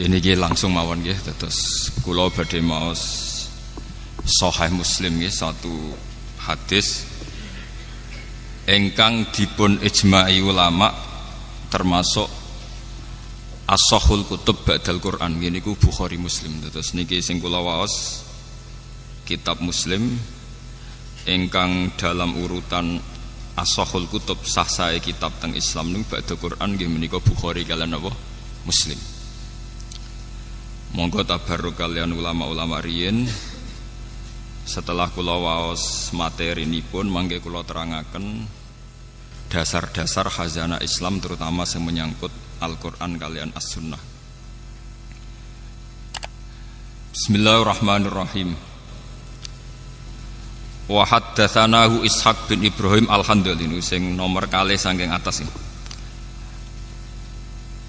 Ini langsung mawon nggih terus kula badhe maos Sahih Muslim nggih satu hadis ingkang dipun ijma'i ulama termasuk as-sahhul kutub ba'dal Quran nggih niku Bukhari Muslim. Terus niki sing kula waos kitab Muslim ingkang dalam urutan as-sahhul kutub sah sae kitab teng Islam niku ba'dal Quran nggih menika Bukhari kaliyan apa Muslim. Monggo tabarruk kalian ulama-ulama riyin. Setelah kula waos materinipun mangke kula terangaken dasar-dasar khazanah Islam terutama yang menyangkut Al-Qur'an kalian As-Sunnah. Bismillahirrahmanirrahim. Wa haddatsanahu Ishaq bin Ibrahim Al-Handali sing nomor kalih saking atas iki.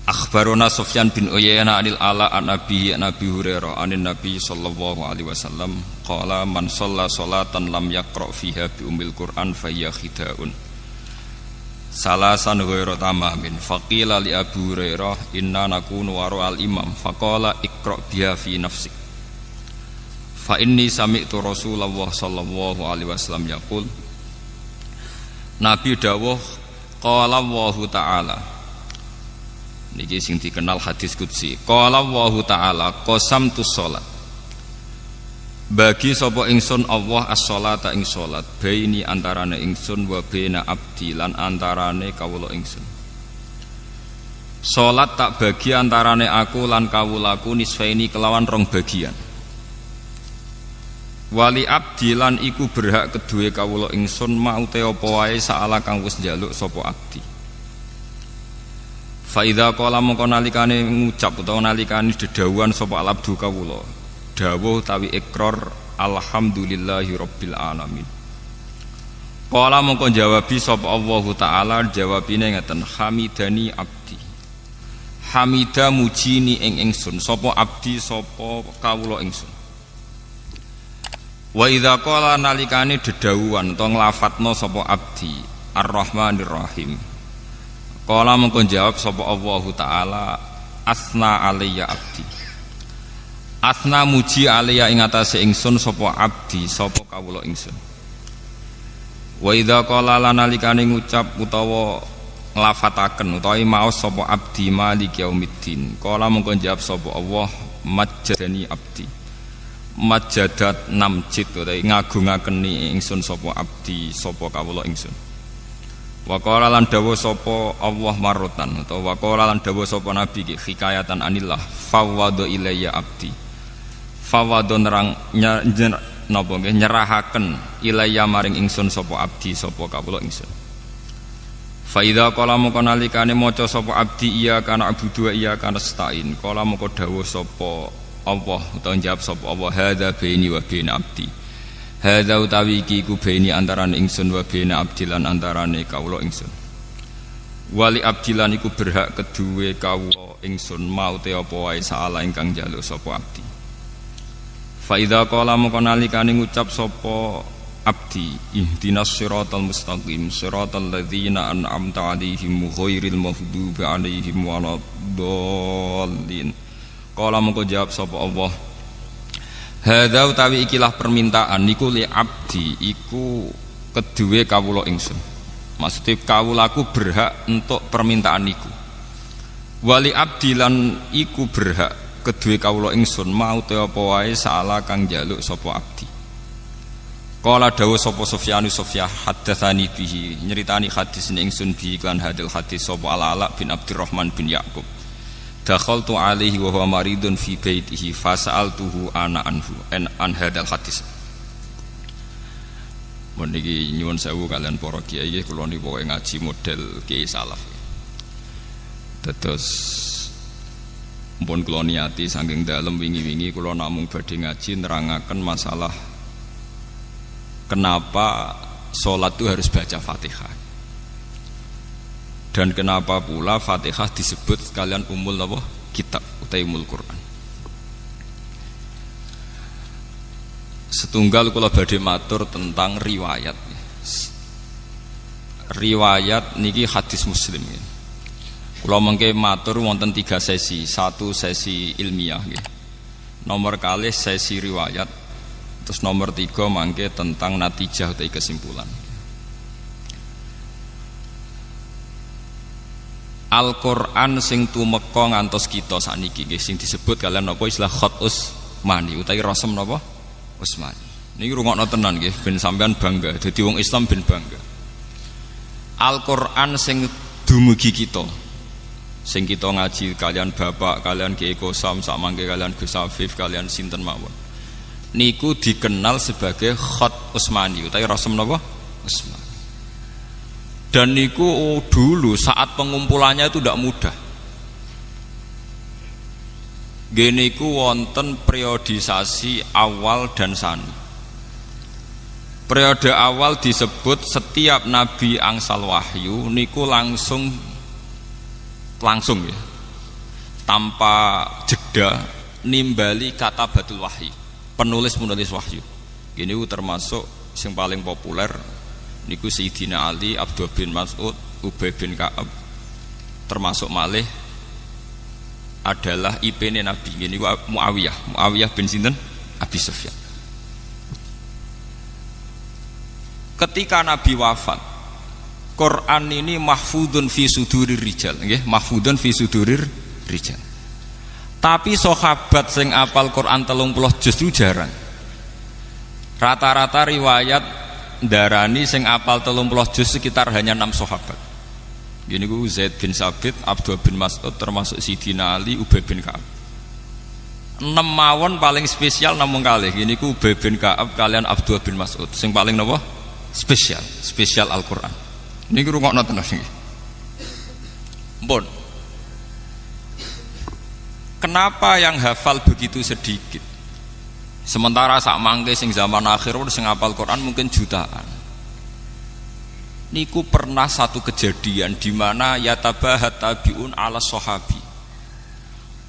Akhbarona Sufyan bin Uyainah anil Ala an Nabi Hurairah anin Nabi sallallahu alaihi wasallam qala man shalla sholatan lam yaqra fiha bi ummil Qur'an fa hiya khidaun salasan ghairu tamamin faqila li Abu Hurairah inna nakunu wara al imam faqala iqra biha fi nafsik fa inni sami'tu Rasulullah sallallahu alaihi wasallam yaqul Nabi dawuh qala Allahu ta'ala niki sing dikenal hadis qudsi. Qala Allahu ta'ala qasamtu shalat. Bagi sapa ingsun Allah as-sholata ing salat baini antarane ingsun wa baina abdi lan antarane kawula ingsun. Salat tak bagi antarane aku lan kawulaku nisfaini kelawan rong bagian. Wali abdi lan iku berhak kedue kawula ingsun maute apa wae saala kang wis njaluk sapa abdi. Fa idza qala mongko nalikane ngucap utawa nalikane dedawuhan sapa alabdu kawula dawuh tawi ikrar alhamdulillahi rabbil alamin. Qala mongko jawabi sapa Allah taala jawabine ngeten hamidani abdi. Hamida mujini ing ingsun sapa abdi sapa kawula ingsun. Wa idza qala nalikane dedawuhan utawa nglafatna sapa abdi arrahmanir rahim. Qala mengko jawab sapa Allah taala asna alayya abdi. Asna muji alayya ing atase ingsun sapa abdi sapa kawula ingsun. Wa idza qala lanalikane ngucap utawa nglafataken utawa maos sapa abdi malik yaumiddin. Qala mengko jawab sapa Allah majjadani abdi. Majjadat namjid utawa ngagungaken ingsun sapa abdi sapa kawula ingsun. Wa qala lan dawuh sapa Allah marutan utawa wa qala lan dawuh sapa nabi ki hikayatan anillah fawwadha ilayya abdi fawwadha nerang napa nggih nyerahaken ilayya maring ingsun sapa abdi sapa kawula ingsun fa idza qala moko nalikane maca sapa abdi iya kana abudu iya kana stain qala moko dawuh sapa Allah utawa jawab sapa Allah hadza baini wa baina abdi. Hadza utawi iki ku baini antarane ingsun wa baina abdilan antarane kawula ingsun. Wali abdilan iku berhak kedue kawula ingsun maute apa wae saala ingkang njaluk sapa abdi. Fa idza qala moko nalikane ngucap sapa abdi ihdinas siratal mustaqim siratal ladzina an'amta 'alaihim ghairil maghdubi 'alaihim waladdallin. Qala moko jawab sapa Allah hadza utawi ikilah permintaan niku li abdi iku kedue kawula ingsun. Maksudnya kawulaku berhak untuk permintaan niku. Wali abdi lan iku berhak kedue kawula ingsun mau te apa wae saala kang njaluk sapa abdi. Qala dawuh sapa Sufyan haddatsani bihi nyeritani hadis ning ingsun bi iklan hadil hadis sapa Al-Ala bin Abdurrahman bin Yaqub. Dakhaltu alaihi wa huwa maridun fi baitihi fasa'altuhu ana anhu an hadzal hadis. Meniki nyuwun sewu kalian para kiai nggih kula niku pokoke ngaji model kiai salaf. Dados mumpun kula niati saking dalem wingi-wingi kula namung badhe ngaji nerangaken masalah kenapa salat itu harus baca Fatihah. Dan kenapa pula Fatihah disebut sekalian umul apa? Kitab utawi umul Quran. Setunggal kula badhe matur tentang riwayat. Riwayat niki hadis Muslim. Kula mengke matur wonten 3 sesi. 1 sesi ilmiah nggih. Nomor kalih sesi riwayat. Terus nomor 3 mangke tentang natijah utawi kesimpulan. Al-Qur'an sing tumeka ngantos kita sakniki nggih sing disebut kalian napa istilah khat Utsmani utawi rasem napa Utsmani. Niki rungokno tenan nggih ben sampean bangga dadi wong Islam ben bangga. Al-Qur'an sing dumugi kita. Sing kita ngaji kalian bapak, kalian Ki Eko Sam, sak mangke kalian Gus Afif, kalian sinten mawon. Niku dikenal sebagai khat Utsmani utawi rasem napa Utsmani. Dan niku dulu saat pengumpulannya itu tidak mudah. Geniku wonten periodisasi awal dan sani. Periode awal disebut setiap nabi angsal wahyu niku langsung ya, tanpa jeda nimbali kata batul wahyi, penulis wahyu. Gini termasuk yang paling populer niku Sayyidina Ali, Abdullah bin Mas'ud, Ubay bin Ka'ab, termasuk malih adalah IP-ne Nabi. Ini Muawiyah bin sinten? Abi Sufyan. Ketika Nabi wafat, Quran ini mahfudun fi sudurir rijal, nggih, mahfudun fi sudurir rijal. Tapi sahabat sing apal Quran 30 juz itu jarang. Rata-rata riwayat darani sing apal 30 juz sekitar hanya 6 sahabat. Gini ku Zaid bin Sabit, Abdullah bin Mas'ud, termasuk Sidina Ali, Ubay bin Ka'ab. 6 mawon paling spesial namung kalih. Gini ku Ubay bin Ka'ab kalian Abdullah bin Mas'ud. Sing paling napa? Spesial Al-Qur'an. Niki rungokno tenan iki. Mpun. Kenapa yang hafal begitu sedikit? Sementara sak mangke sing zaman akhir sing hafal Quran mungkin jutaan. Niku pernah satu kejadian di mana yatabahat tabiun ala sahabi.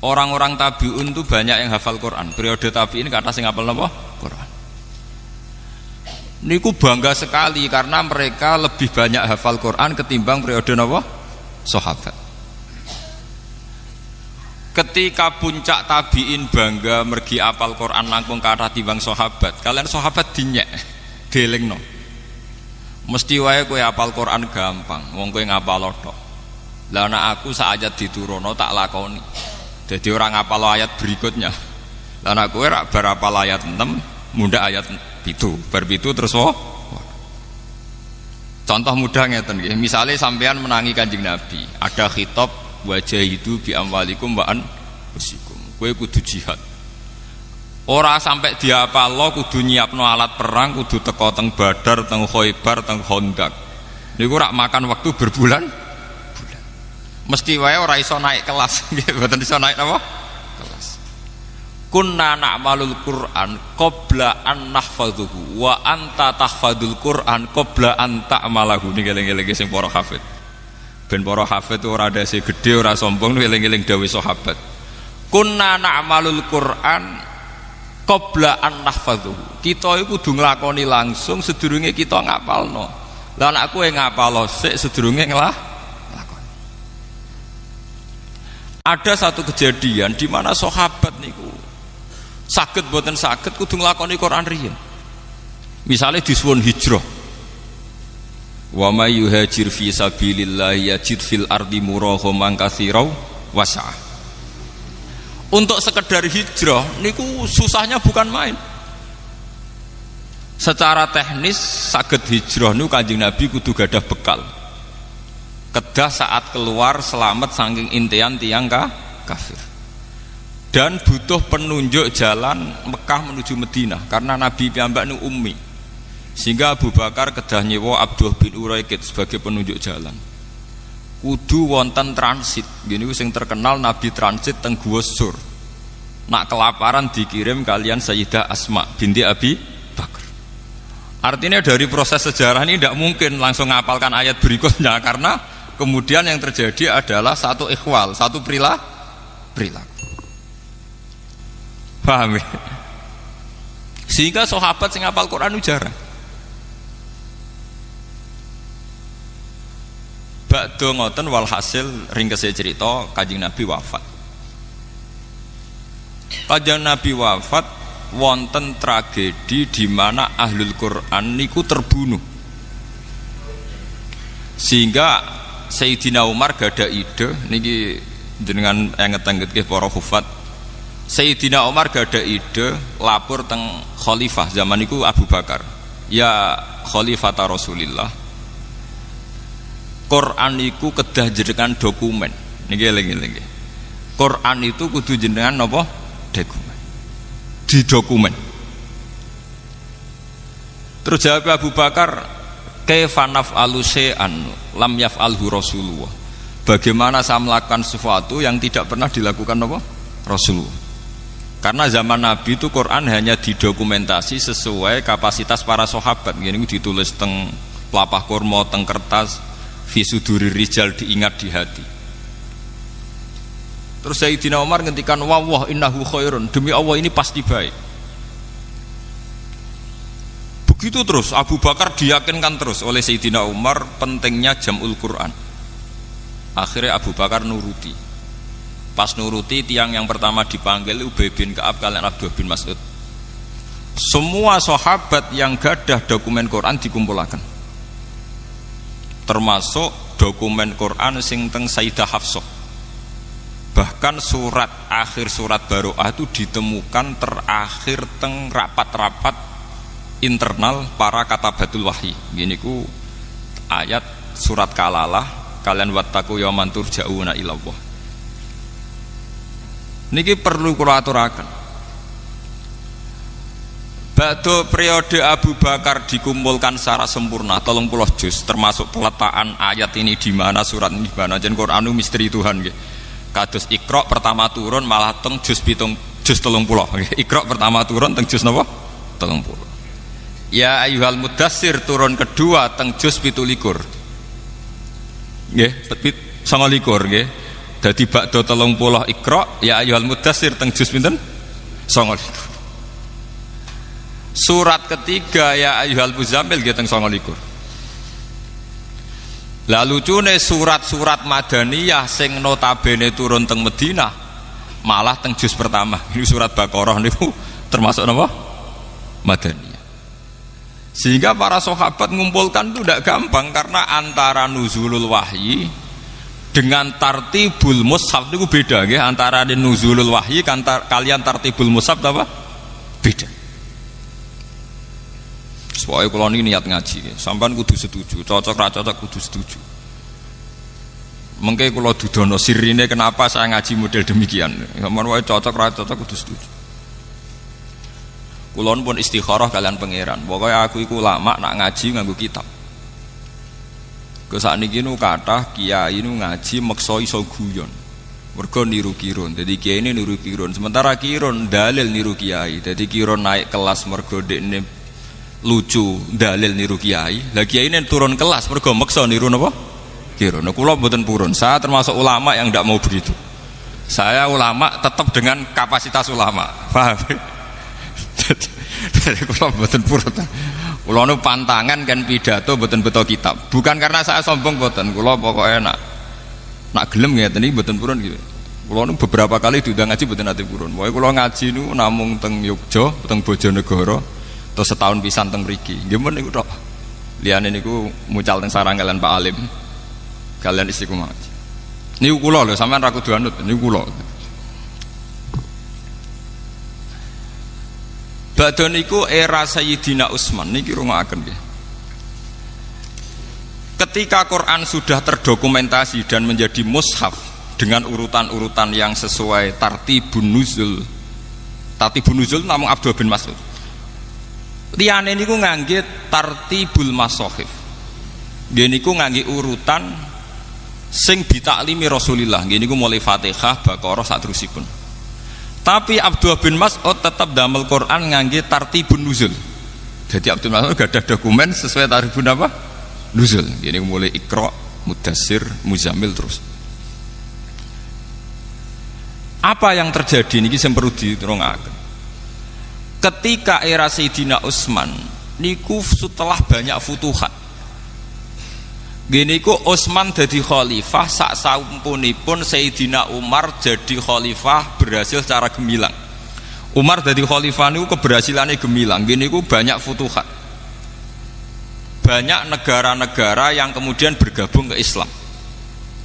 Orang-orang tabiun itu banyak yang hafal Quran. Periode tabiin kata sing hafal napa? Quran. Niku bangga sekali karena mereka lebih banyak hafal Quran ketimbang periode napa? Sahabat. Ketika puncak tabiin bangga mergi apal Quran langkung kathah timbang sahabat, kalian sahabat dinyek, delingno. Mesti wae kowe apal Quran gampang, wong kowe ngapal tok. Lah nek aku sak ayat diturono tak lakoni. Dadi ora ngapal ayat berikutnya. Lah nek kowe rak bar apal ayat 6, mundhak ayat 7, bar 7 terus Contoh mudah ngeten nggih, misale sampean menangi Kanjeng Nabi, ada khitab wajah itu bi amwalikum wa anfusikum. Kowe kudu jihad. Ora sampai diapalo kudu nyiapno alat perang, kudu teko teng Badar, teng Khaibar, teng Khandaq. Niku rak makan waktu berbulan-bulan. Mesti wae ora iso naik kelas, nggih, mboten iso naik apa? Kelas. Kunna na'malul Qur'an qabla an nahfadhuhu wa anta tahfadul Qur'an qabla an ta'malahu. Niki eling-eling sing para hafid. Ben para hafid ora dase gedhe ora sombong eling-eling dawuh sahabat. Kunna na'malul Qur'an qabla an nahfadhuhu. Kita iku kudu nglakoni langsung sedurunge kita ngapalno. Lah nek kowe ngapalo sik sedurunge nglakoni. Ada satu kejadian di mana sahabat niku saged boten saged kudu nglakoni Quran riyen. Misale disuwun hijrah. Wa may yuhajir fi sabilillah yajid fil ardi muraghaman katsira wasa'ah. Untuk sekedar hijrah niku susahnya bukan main. Secara teknis saged hijrah niku Kanjeng Nabi kudu gadah bekal. Kedah saat keluar selamat saking intian tiyang kafir. Dan butuh penunjuk jalan Mekah menuju Madinah karena Nabi piyambak niku ummi. Sehingga Abu Bakar kedah nyewa Abdullah bin Uraikid sebagai penunjuk jalan. Kudu wonten transit. Gini sing terkenal Nabi transit teng Gua Sur. Nak kelaparan dikirim kalian Sayyidah Asma binti Abi Bakar. Artinya dari proses sejarah ini tidak mungkin langsung ngapalkan ayat berikutnya karena kemudian yang terjadi adalah satu ikhwal, satu perilaku. Paham ya? Sehingga sahabat sing ngapal Quran jarang. Ba'da ngoten walhasil ringkese cerita Kanjeng Nabi wafat. Kanjeng Nabi wafat wonten tragedi di mana ahlul Quran niku terbunuh. Sehingga Sayyidina Umar gada ide niki jenengan enget-enget nggih para hufat. Sayyidina Umar gada ide lapor teng khalifah zaman niku Abu Bakar. Ya khalifata Rasulillah. Quran iku kedah jenengan dokumen. Niki eling-eling. Quran itu kudu jenengan napa? Dokumen. Di dokumen. Terus jawab Abu Bakar, kaifa naf'alu syai'an lam yaf'alhu Rasulullah. Bagaimana saya melakukan sesuatu yang tidak pernah dilakukan apa? Rasulullah. Karena zaman Nabi itu Quran hanya didokumentasi sesuai kapasitas para sahabat. Ini ditulis teng pelapah kurma, teng kertas, fi suduri rijal, diingat di hati. Terus Sayyidina Umar ngendikan wawah innahu khairun, demi Allah ini pasti baik. Begitu terus Abu Bakar diyakinkan terus oleh Sayyidina Umar pentingnya jam'ul Quran. Akhirnya Abu Bakar nuruti. Pas nuruti, tiang yang pertama dipanggil Ubay bin Ka'ab kalian Abdullah bin Mas'ud. Semua sahabat yang gadah dokumen Quran dikumpulkan. Termasuk dokumen Quran sing teng Sayyidah Hafsah. Bahkan akhir surat Baroah itu ditemukan terakhir teng rapat-rapat internal para katabatul wahyi. Gini ku ayat surat Kalalah, kalian wattaqu yauman turja'una ilallah. Niki perlu kula aturaken. Ba'da periode Abu Bakar dikumpulkan secara sempurna 30 juz, termasuk peletakan ayat ini di mana, surat ini di mana. Jen Qur'anu misteri Tuhan nggih. Kados Iqra pertama turun malah teng juz 30 nggih. Iqra pertama turun teng juz napa? 30. Ya ayyuhal mudassir turun kedua teng juz 17. Nggih, 29 nggih. Dadi ba'da 30 Iqra ya ayyuhal mudassir teng juz pinten? 29. Surat ketiga ya ayyuhal muzammil nggih teng 29. Lah lucune surat-surat Madaniyah sing notabene turun teng Madinah malah teng juz pertama. Ini surat Baqarah niku termasuk napa? Madaniyah. Sehingga para sahabat ngumpulkan itu tidak gampang karena antara nuzulul wahyi dengan tartibul mushaf itu beda nggih. Antara nuzulul wahyi kalian tartibul mushaf apa? Beda. Soalnya kalau ini niat ngaji, sampean kudu setuju, cocok ra cocok kudu setuju. Mengke kalau dudono sirine kenapa saya ngaji model demikian. Sampean wae cocok ra cocok kudu setuju. Kulon pun istikharah kalian pangeran. Pokoknya aku iku ulama nak ngaji nganggo kitab. Ke sakniki nu kathah kiai nu ngaji meksa iso guyon. Mergo niru kirun. Dadi kiai ini niru kirun. Sementara kirun dalil niru kiai. Dadi kirun naik kelas mergo dekne lucu dalil niru kiai. Lah kiai ini turun kelas mergo meksa niru napa? Kirun. Nah, kula mboten purun. Saya termasuk ulama yang tidak mau begitu. Saya ulama tetap dengan kapasitas ulama. Paham? Jadi kula mboten purun. Kula nu pantangan kan pidato mboten beto kitab. Bukan karena saya sombong mboten. Kula pokoke nak gelem ngeten iki mboten purun gitu. Kula nu beberapa kali diundang ngaji mboten ate purun. Pokoke kula ngaji nu namung teng Yogya, teng Bojonegoro. Terus setahun pisan teng mriki. Nggih men niku tok. Liyane niku mucal teng sarang kalian Pak Alim. Kalian istiqomah. Niku kula lho, sampean ra kudu anut, niku kula. Badhe niku era Sayyidina Utsman niki rungokaken nggih. Ketika Quran sudah terdokumentasi dan menjadi mushaf dengan urutan-urutan yang sesuai tartibun nuzul. Tartibun nuzul namung Abdullah bin Mas'ud. Liyane niku ngangge tartibul masahif. Nggih niku ngangge urutan sing ditaklimi Rasulullah. Nggih niku mulai Fatihah, Baqarah saterusipun. Tapi Abdullah bin Mas'ud tetap damel Quran ngangge tartibun nuzul. Jadi Abdullah bin Mas'ud gak ada dokumen sesuai tartibun apa? Nuzul. Nggih niku mulai Iqra, Mudassir, Muzammil terus. Apa yang terjadi niki sing perlu diterungaken. Ketika era Sayyidina Utsman niku setelah banyak futuhat Gini ku Utsman jadi khalifah sak sampunipun Sayyidina Umar jadi khalifah berhasil secara gemilang. Umar jadi khalifah niku keberhasilannya gemilang. Gini ku banyak futuhat. Banyak negara-negara yang kemudian bergabung ke Islam.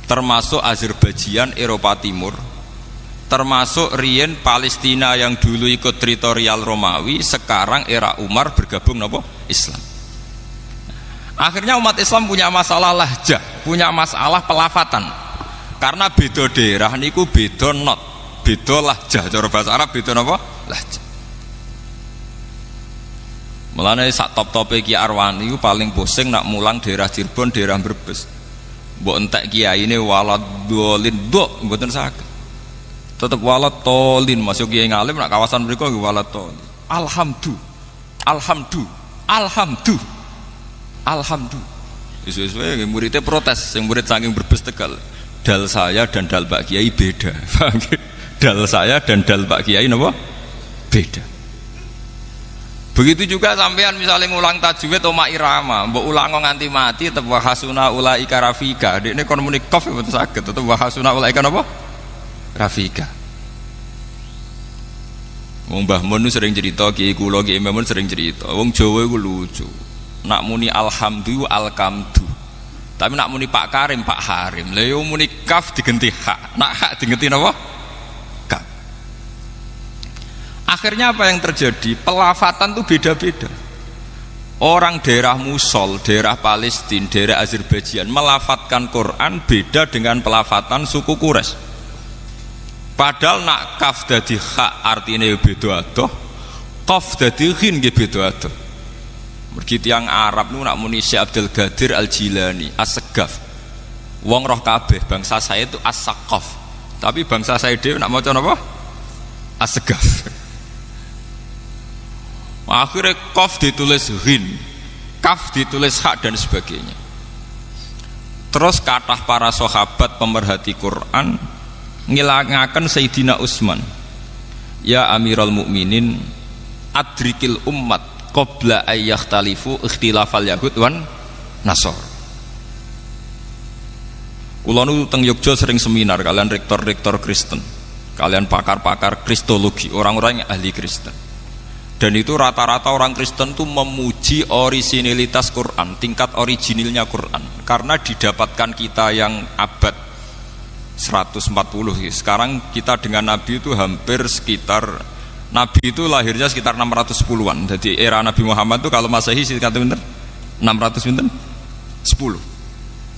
Termasuk Azerbaijan, Eropa Timur. Termasuk riyen Palestina yang dulu ikut teritorial Romawi, sekarang era Umar bergabung nopo Islam. Akhirnya umat Islam punya masalah lahjah, punya masalah pelafatan. Karena beda daerah niku beda not, beda lahjah. Cara bahasa Arab beda napa? Lahjah. Mulane sak top-tope Ki Arwani iku paling pusing nak mulang daerah Cirebon, daerah Brebes. Mbok entek kiyaine waladolin nduk mboten saged. Tetep waladolin masuk kiai ngalim nak kawasan mriku nggih waladolin. Alhamdulillah. Sesuai muridnya protes, yang murid saking Brebes Tegal. Dal saya dan dal Pak Kiai beda. Dal saya dan dal Pak Kiai napa? Beda. Begitu juga sampean misalnya ngulang tajwid oma irama, mbok ulang nganti mati tetep wahasuna ulaika rafika. Dekne kon muni qaf mboten saged, tetep wahasuna ulaika napa? Rafika. Wong Mbah Mun sering cerita, Kiai kula Kiai Mun sering cerita. Wong Jawa iku lucu. Nak muni alhamdulillah alkamdu, tapi nak muni Pak Karim Pak Harim. Lah yo muni kaf digenti hak, nak hak digenti napa? Kaf. Akhirnya apa yang terjadi? Pelafatan tuh beda-beda. Orang daerah Musol, daerah Palestina, daerah Azerbaijan melafatkan Quran beda dengan pelafatan suku Quraisy. Padahal nak kaf dadi hak artinya beda adoh, qaf dadi ghin nggih beda adoh. Mergi tiyang Arab nu nak muni Syekh Abdul Qadir Al-Jilani As-Segaf. Wong roh kabeh bangsa saya itu As-Saqaf. Tapi bangsa saya dhewe nak maca napa? As-Segaf. Akhirnya qaf ditulis ghin, kaf ditulis hak dan sebagainya. Terus kathah para sahabat pemerhati Quran ngilangaken Sayyidina Utsman. Ya Amirul Mukminin, adrikil ummat qabla ayyakhtalifu ikhtilafal yahud wan nasor. Kula nu teng Yogya sering seminar kalian rektor-rektor Kristen, kalian pakar-pakar kristologi, orang-orang yang ahli Kristen. Dan itu rata-rata orang Kristen tuh memuji orisinilitas Quran, tingkat originilnya Quran, karena didapatkan kita yang abad 140. Sekarang kita dengan Nabi itu hampir sekitar, Nabi itu lahirnya sekitar 610-an. Jadi era Nabi Muhammad itu kalau Masehi sekitar bener 600 pinten? 10.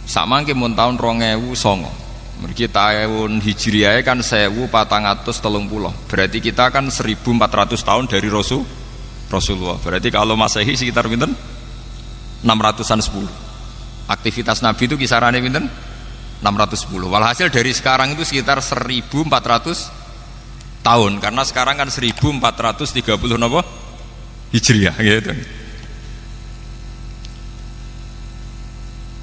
Sama nggih mun tahun 2009. Mergi tahun Hijriah kan 1430. Berarti kita kan 1400 tahun dari Rasulullah. Berarti kalau Masehi sekitar pinten? 600-an 10. Aktivitas Nabi itu kisarannya pinten? 610. Walhasil dari sekarang itu sekitar 1400 tahun, karena sekarang kan 1430 napa Hijriah gitu.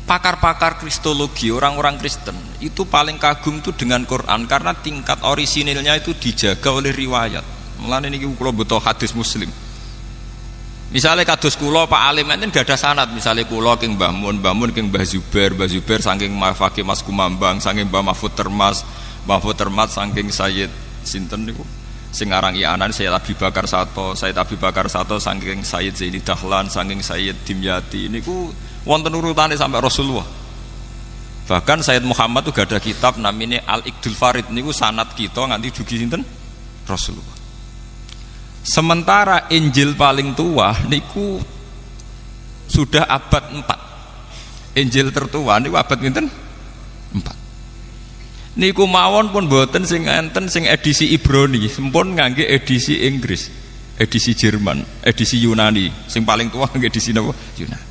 Pakar-pakar kristologi, orang-orang Kristen itu paling kagum tuh dengan Quran karena tingkat orisinilnya itu dijaga oleh riwayat. Mulane niki kula butuh hadis Muslim. Misalnya kados kula Pak Alim enten gak ada sanad, misalnya kula king Mbah Mun king Mbah Zubair saking Fakih Mas Kumambang, saking Mbah Mahfud Termas saking Sayyid sinten niku sing aran ianan Sayyid Abi Bakar Sato saking Sayyid Zaini Dahlan saking Sayyid Dimyati niku wonten urutane sampai Rasulullah. Bahkan Sayyid Muhammad tuh gak ada kitab namanya Al-Iqdul Farid niku sanad kita nganti dugi sinten Rasulullah. Sementara Injil paling tua niku sudah abad 4. Injil tertua niku abad pinten? 4. Niku mawon pun boten sing enten sing edisi Ibrani, sempun ngangge edisi Inggris, edisi Jerman, edisi Yunani. Sing paling tua ngangge edisi napa? Yunani.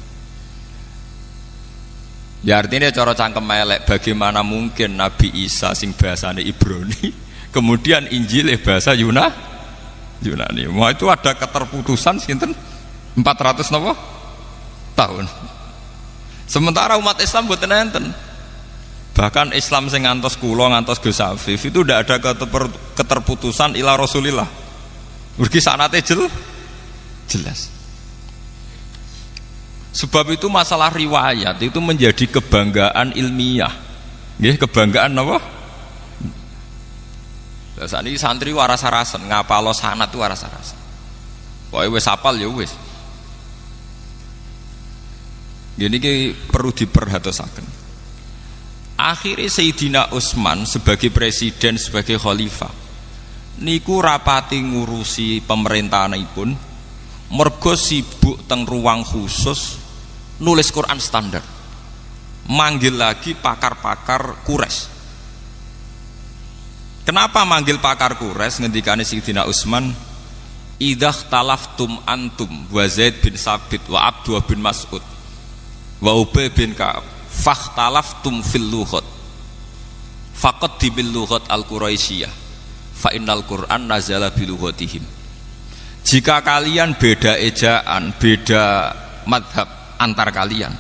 Ya artinya cara cangkem elek, bagaimana mungkin Nabi Isa sing bahasane Ibrani, kemudian Injil bahasa Yunani. Wah itu ada keterputusan sinten 400 napa? Tahun. Sementara umat Islam boten enten. Bahkan Islam sing ngantos kula ngantos Gus Afif itu tidak ada keterputusan ila Rasulillah. Mergi sanate jelas. Sebab itu masalah riwayat itu menjadi kebanggaan ilmiah. Nggih, kebanggaan apa? Lah sakniki santri waras-arasen ngapalo sanad itu waras-arasen. Pokoke wis hafal ya wis. Gini ki perlu diperhatosaken. Akhirnya Sayyidina Utsman sebagai presiden, sebagai khalifah niku rapati ngurusi pemerintahanipun mergo sibuk teng ruang khusus nulis Quran standar. Manggil lagi pakar-pakar Quraisy. Kenapa manggil pakar Quraisy? Ngendikane Sayyidina Utsman, "Idza talaftum antum wa Zaid bin Sabit wa Abdullah bin Mas'ud wa Ubay bin Ka'ab fakhtalaftum fil lughat faqaddibil lughat al-Quraisyiyah fa innal Qur'an nazala bi lughatihim." Jika kalian beda ejaan, beda madhab antar kalian,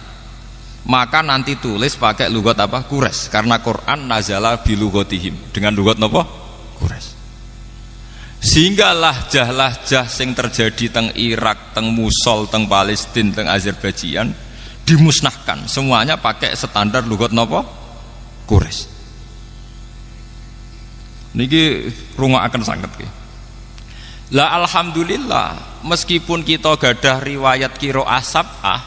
maka nanti tulis pakai lughat apa? Quraisy, karena Quran nazala bi lughatihim, dengan lughat napa? Quraisy. Sehingga lahjah-lahjah sing terjadi teng Irak, teng Mosul, teng Palestina, teng Azerbaijan dimusnahkan, semuanya pakai standar lughat napa? Quraisy. Niki rungokaken sanget nggih. Lah alhamdulillah, meskipun kita gadah riwayat qiraah sab'ah,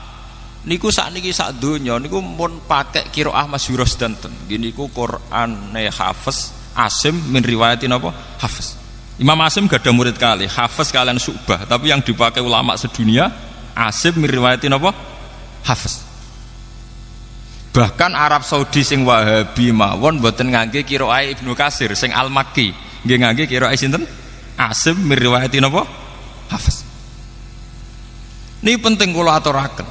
niku sakniki sak donya niku mun pakai qiraah masyhurah sedanten. Nggih niku Qur'ane Hafiz Asim min riwayatin apa? Hafiz. Imam Asim gadah murid kali, Hafiz kalian Syu'bah, tapi yang dipakai ulama sedunia Asim min riwayatin apa? Hafiz. Bahkan Arab Saudi sing Wahabi mawon mboten ngangge qiraah Ibnu Katsir sing Al-Makki, nggih ngangge qiraah sinten? Asim min riwayatin apa? Hafiz. Ini penting kula aturaken.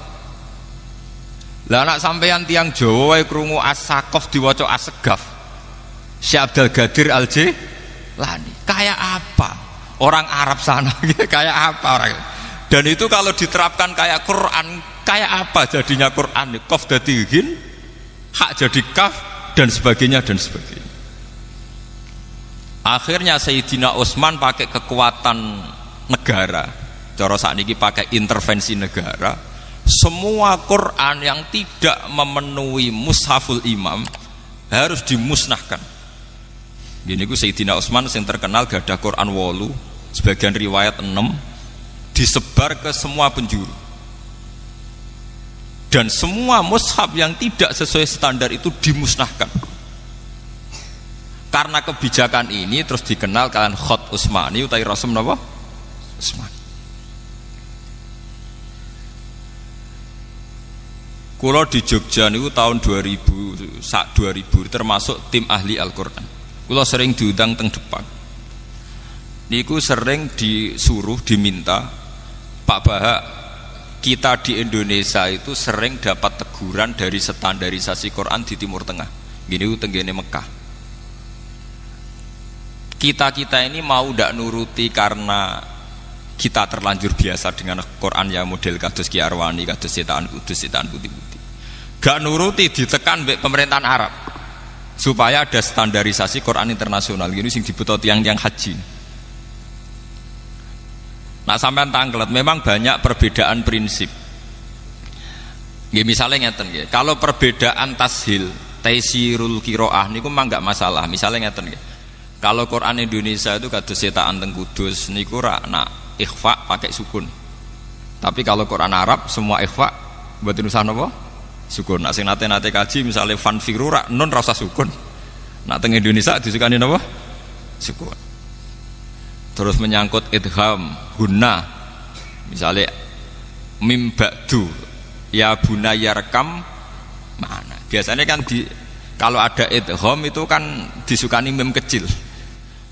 Lah anak sampeyan tiang Jawa wae krungu As-Saqaf diwaca As-Segaf. Syekh Abdul Qadir Al-Jilani. Kayak apa? Orang Arab sana kayak apa orang? Dan itu kalau diterapkan kayak Quran, kayak apa jadinya Quran? Qaf dadi ghin, hak jadi kaf dan sebagainya dan sebagainya. Akhirnya Sayyidina Utsman pakai kekuatan negara, cara sakniki pakai intervensi negara. Semua Quran yang tidak memenuhi mushaful imam harus dimusnahkan. Gini ku Sayyidina Utsman yang terkenal gadah Quran 8, sebagian riwayat 6, disebar ke semua penjuru. Dan semua mushaf yang tidak sesuai standar itu dimusnahkan. Karena kebijakan ini terus dikenal kalian Khot Utsmani utawi Rasul napa? Utsmani. Kula di Jogja niku tahun 2000 termasuk tim ahli Al-Qur'an. Kula sering diundang teng depan. Niku sering disuruh diminta, Pak Bahak, kita di Indonesia itu sering dapat teguran dari standarisasi Quran di Timur Tengah. Gini tenggene Mekah. Kita ini mau ndak nuruti karena kita terlanjur biasa dengan Quran yang model kados Ki Arwani, kados Setaan Kudus, Setaan Putih-Putih. Gak nuruti ditekan mbek pemerintahan Arab supaya ada standarisasi Quran internasional. Gini sing dibutuh tiang-tiang haji. Nah sampean tanglet, memang banyak perbedaan prinsip. Nggih misalnya ngeten nggih. Kalau perbedaan tashil, taisirul qiraah niku mah enggak masalah. Misalnya ngeten nggih. Kalau Quran Indonesia itu kados Setaan teng Kudus niku ra nak ikhfa pakai sukun. Tapi kalau Quran Arab semua ikhfa mboten usah napa? Sukun. Nek sing nate-nate kaji misalnya fanfiru ra nun ra usah sukun. Nek teng Indonesia disukani napa? Sukun. Terus menyangkut idgham, gunna. Misalnya mim ba'du ya bunayya rekam mana? Biasanya kan kalau ada idgham itu kan disukani mim kecil.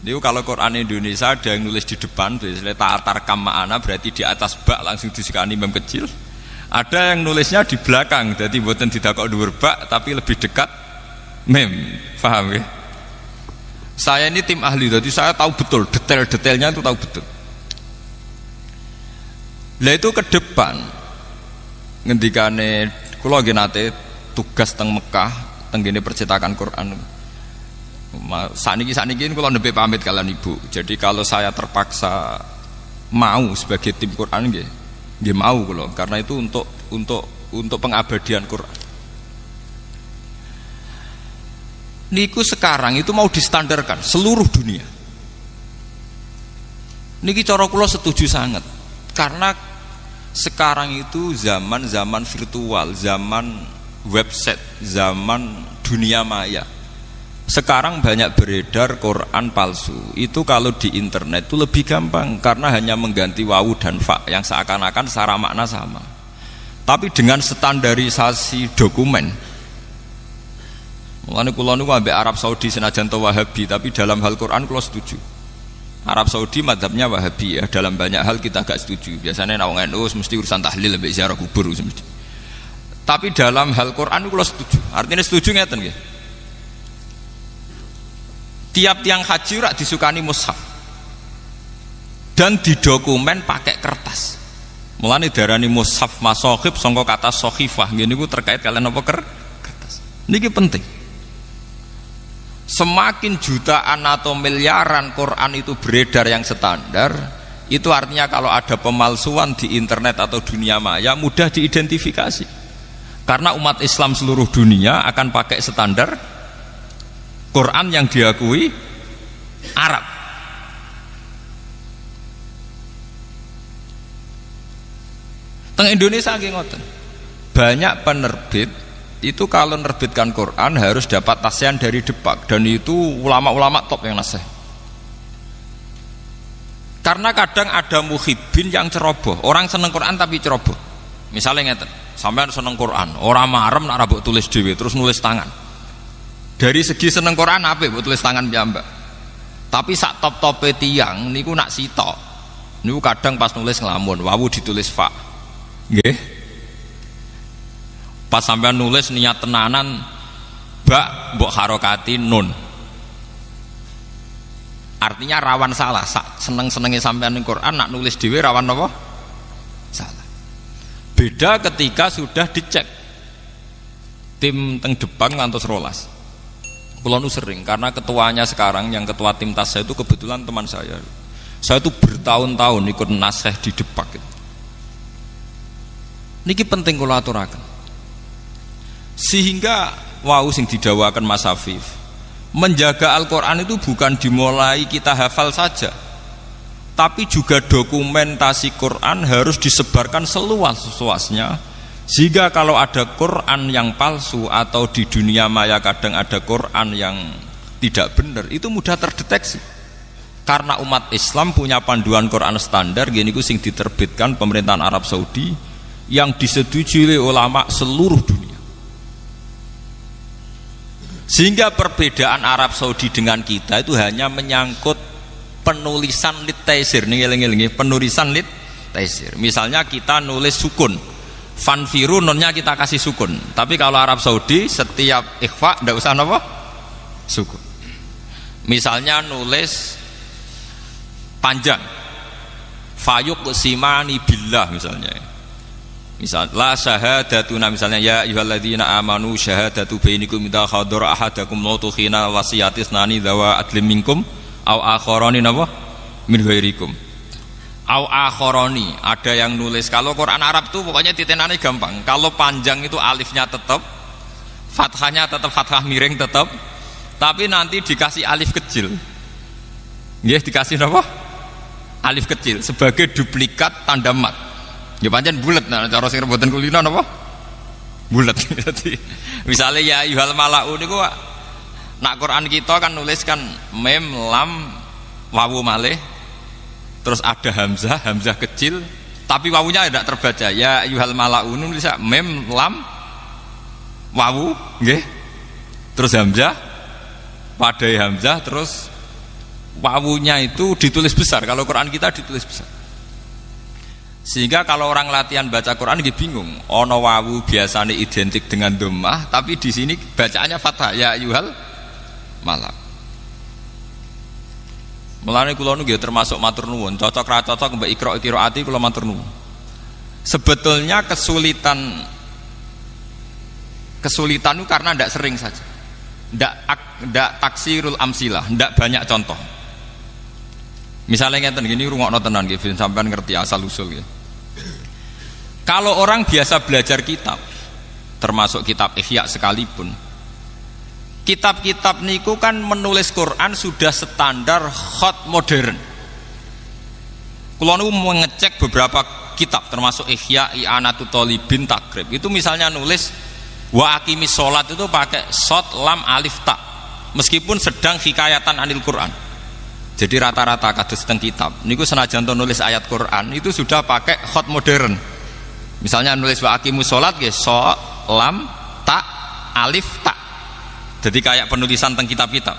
Itu kalau Quran Indonesia ada yang nulis di depan, biasanya ta'atar kam ma'ana berarti di atas bak langsung disukani mim kecil. Ada yang nulisnya di belakang, jadi buatan didakok dhuwur bak tapi lebih dekat mim. Paham ya? Saya ini tim ahli, jadi saya tahu betul detail-detailnya itu tahu betul. Lah itu ke depan ngendikane kula nggih nate tugas teng Mekah, teng gene percetakan Quran. Saniki kula nembe pamit kalian Ibu. Jadi kalau saya terpaksa mau sebagai tim Quran nggih, Nggih mau kula, karena itu untuk pengabadian Quran. Niku sekarang itu mau distandarkan seluruh dunia. Niki cara kula setuju sangat. Karena sekarang itu zaman virtual, zaman website, zaman dunia maya. Sekarang banyak beredar Quran palsu. Itu kalau di internet itu lebih gampang karena hanya mengganti wawu dan fa yang seakan-akan secara makna sama. Tapi dengan standarisasi dokumen, mulane kula niku ambek Arab Saudi senajan to Wahabi, tapi dalam hal Quran kula setuju. Arab Saudi madzhabnya Wahabi ya, dalam banyak hal kita agak setuju. Biasanya nek wong NU mesti urusan tahlil ambek ziarah kubur mesti. Tapi dalam hal Quran kula setuju. Artinya setuju ngeten nggih. Tiap tiang haji rak disukani mushaf. Dan didokumen pakai kertas. Mulane darani mushaf masohib sangka kata sohifah nggih niku terkait kalian apa kertas. Niki penting. Semakin jutaan atau miliaran Quran itu beredar yang standar, itu artinya kalau ada pemalsuan di internet atau dunia maya mudah diidentifikasi. Karena umat Islam seluruh dunia akan pakai standar Quran yang diakui Arab. Teng Indonesia nggih ngoten. Banyak penerbit itu kalau menerbitkan Quran harus dapat tasian dari Depak, dan itu ulama-ulama top yang nasih. Karena kadang ada muhibbin yang ceroboh, orang seneng Quran tapi ceroboh. Misalnya ngeten, sampean seneng Quran, orang marem nak rabuk tulis dhewe terus nulis tangan. Dari segi seneng Quran apik mbok tulis tangan piyambak. Tapi sak top-tope tiyang niku nak sitok. Niku kadang pas nulis ngelamun, wawu ditulis fa. Nggih. Pas sampean nulis niat tenanan bak mbok harokati nun. Artinya rawan salah. Seneng-senenge sampean ning Quran nak nulis dhewe rawan apa? Salah. Beda ketika sudah dicek. Tim teng Depan ngantos rolas. Kula nu sering karena ketuanya sekarang yang ketua tim tas saya itu kebetulan teman saya. Saya itu bertahun-tahun ikut nasih di Depak gitu. Niki penting kula aturaken. Sehingga wau sing didawakan Mas Hafif, menjaga Al-Quran itu bukan dimulai kita hafal saja, tapi juga dokumentasi Quran harus disebarkan seluas-luasnya, sehingga kalau ada Quran yang palsu atau di dunia maya kadang ada Quran yang tidak benar, itu mudah terdeteksi. Karena umat Islam punya panduan Quran standar gini ku sing diterbitkan pemerintahan Arab Saudi yang disetujui oleh ulama seluruh dunia. Sehingga perbedaan Arab Saudi dengan kita itu hanya menyangkut penulisan lit taisir. Nih penulisan lit taisir. Misalnya kita nulis sukun, fanfiru nonnya kita kasih sukun. Tapi kalau Arab Saudi setiap ikhfa ndak usah apa? Sukun. Misalnya nulis panjang, fayuq simani billah misalnya. Misal la syahadatuna misalnya ya ayyuhalladzina amanu syahadatu bainikum idza hadara ahadakum mautu khina wasiyatis nani dawa adlim minkum au akharani napa min ghairikum au akharani. Ada yang nulis, kalau Quran Arab tuh pokoknya titenane gampang. Kalau panjang itu alifnya tetap, fathahnya tetap fathah miring tetap, tapi nanti dikasih alif kecil. Nggih, dikasih napa? Alif kecil sebagai duplikat tanda mat. Ya pancen bulet, nah cara sing rebutan kulino napa? Bulet. Jadi misalnya ya ayyuhal mala'u niku nak Quran kita kan nuliskan mem lam wawu malih terus ada hamzah kecil tapi wawunya tidak terbaca. Ya ayyuhal mala'u nulis mem lam wawu nggih. Terus hamzah padai hamzah terus wawunya itu ditulis besar. Kalau Quran kita ditulis besar. Sehingga kalau orang latihan baca Quran dia bingung. Ono wawu biasanya identik dengan dhammah, tapi di sini bacaannya fathah. Ya ayyuhal malak. Mulane kula nu nggih termasuk matur nuwun. Cocok ra cocok mbek Iqra qiraati kula matur nuwun. Sebetulnya kesulitan itu karena ndak sering saja. Ndak taksirul amsilah, ndak banyak contoh. Misalnya ngeten gini rungokno tenan nggih sampean ngerti asal usul nggih. Kalau orang biasa belajar kitab, termasuk kitab Ihya sekalipun, kitab-kitab niku kan menulis Quran sudah standar khat modern. Kulo niku mengecek beberapa kitab termasuk Ihya, I'anatul Thalibin, Takrib. Itu misalnya nulis wa aqimis sholat itu pakai shad lam alif ta. Meskipun sedang hikayatan anil Quran. Jadi rata-rata kados teng kitab niku senajan to nulis ayat Quran itu sudah pakai khat modern. Misalnya nulis wa aqimus sholat nggih shad lam ta alif ta. Jadi kayak penulisan teng kitab-kitab.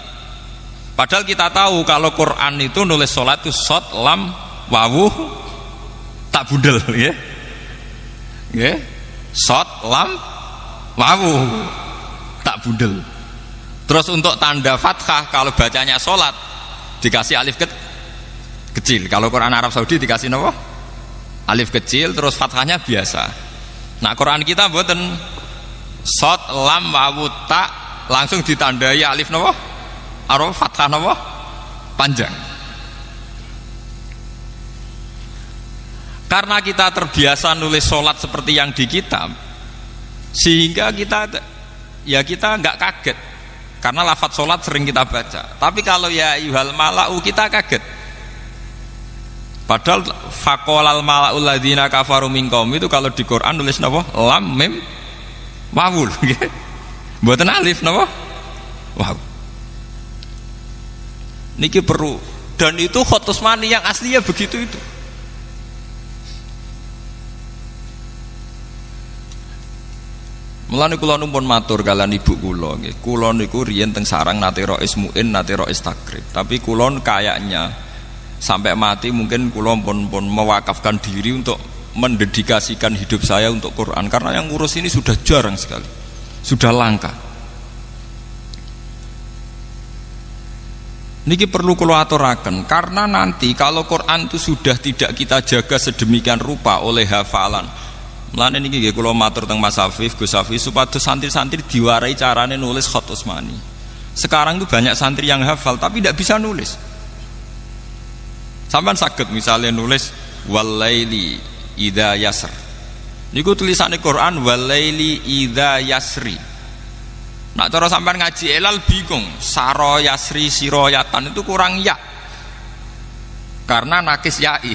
Padahal kita tahu kalau Quran itu nulis sholat itu shad lam wawu tak budel ya. Nggih. Shad lam wawu tak budel. Terus untuk tanda fathah kalau bacanya sholat dikasih alif kecil. Kalau Quran Arab Saudi dikasih apa? Alif kecil terus fathahnya biasa. Nah Quran kita mboten shad lam wawu ta langsung ditandai alif napa? Arab fathah napa? Panjang. Karena kita terbiasa nulis sholat seperti yang di kitab, sehingga kita nggak kaget. Karena lafadz sholat sering kita baca. Tapi kalau ya ayyuhal mala'u kita kaget. Padahal faqolal mala'ul ladzina kafaru min qaum itu kalau di Quran nulis napa? Lam mim wawul. Mboten alif napa? Wow. Niki perlu, dan itu khat Utsmani yang aslinya begitu itu. Mulane kula numpun matur kalian ibu kula nggih. Kula niku riyen teng sarang nate rois muin, nate rois takrib. Tapi kula kayaknya sampai mati mungkin kula pun mewakafkan diri untuk mendedikasikan hidup saya untuk Quran karena yang ngurus ini sudah jarang sekali. Sudah langka. Niki perlu kula aturaken karena nanti kalau Quran itu sudah tidak kita jaga sedemikian rupa oleh hafalan. Mulane niki nggih kula matur teng Mas Hafif, Gus Hafif supados santri-santri diwarai carane nulis khat Utsmani. Sekarang itu banyak santri yang hafal tapi tidak bisa nulis. Sampeyan saged misalnya nulis walaili idza yasr. Niku tulisane Quran walaili idza yasri. Nak cara sampean ngaji elal bingung, saro yasri siroyatan itu kurang ya. Karena nakis ya'i.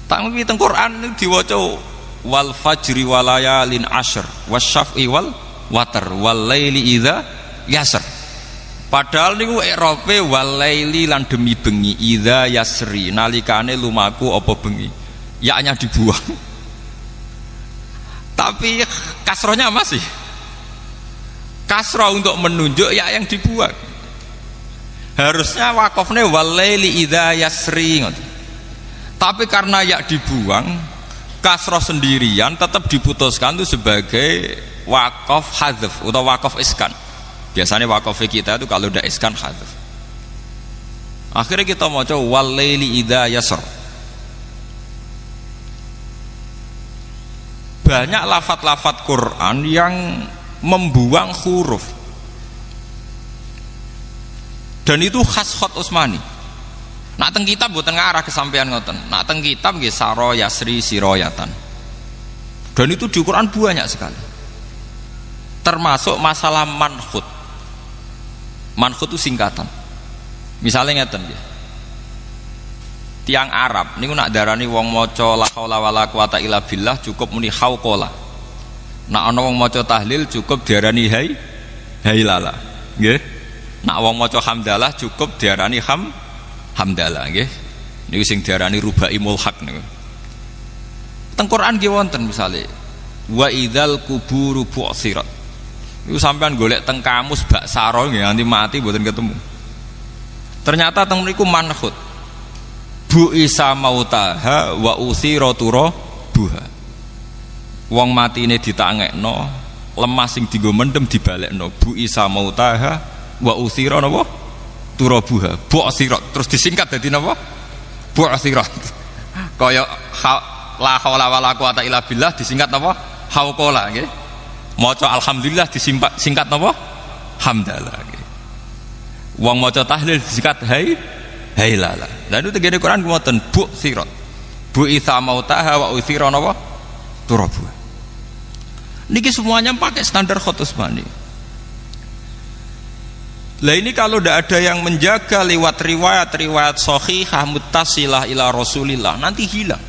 Tapi teng Quran itu diwaca wal fajri walayalin ashr wasyaf'i wal watar wal laili idza yasr. Padahal niku i'rabe wal laili lan demi bengi idza yasri nalikane lumaku apa bengi. Ya-nya dibuang. Tapi kasrohnya masih. Kasroh untuk menunjuk ya yang dibuang. Harusnya wakofnya wal laili idza yasri ngoten. Tapi karena ya dibuang, kasroh sendirian tetap diputuskan itu sebagai wakof hadzf atau wakof iskan. Biasanya wakof kita itu kalau udah iskan hadzf. Akhirnya kita mau coba wal laili idza yasr. Banyak lafat-lafat Quran yang membuang huruf. Dan itu khas khat Utsmani. Nak teng kitab mboten ngarah kesampaian ngoten. Nak teng kitab nggih saro yasri siroyatan. Dan itu di Quran banyak sekali. Termasuk masalah manhut. Manhut itu singkatan. Misalnya ngeten nggih. Tiang Arab niku nak darani wong maca la haula wala quwata illa billah cukup muni hauqala. Nak ana wong maca tahlil cukup diarani hailala. Nggih. Nak wong maca hamdalah cukup diarani hamdalah nggih. Niku sing diarani rubai mulhaq niku. Teng Quran nggih wonten misale wa idzal kuburu bu'sirat. Niku sampean golek teng kamus bak saro nggih nganti mati mboten ketemu. Ternyata teng mriku manhut. Bu isa mautaha wa usiratura buha. Wong matine ditangekno, lemah sing dienggo mendem dibalekno. Bu isa mautaha wa usira napa? Turabuha, bu'sirat terus disingkat dadi napa? Bu'sirat. Kaya la haula wala quwata illa billah disingkat napa? Hauqala nggih. Maca alhamdulillah disingkat napa? Hamdalah nggih. Wong maca tahlil disingkat hailala. Lah itu tegene Quran ngoten bu'sirat. bu'itsa mautaha wa uthira napa turabu. Niki semuanya pakai standar Khat Utsmani. Lah ini kalau tidak ada yang menjaga lewat riwayat-riwayat sahihah muttasilah ila Rasulillah, nanti hilang.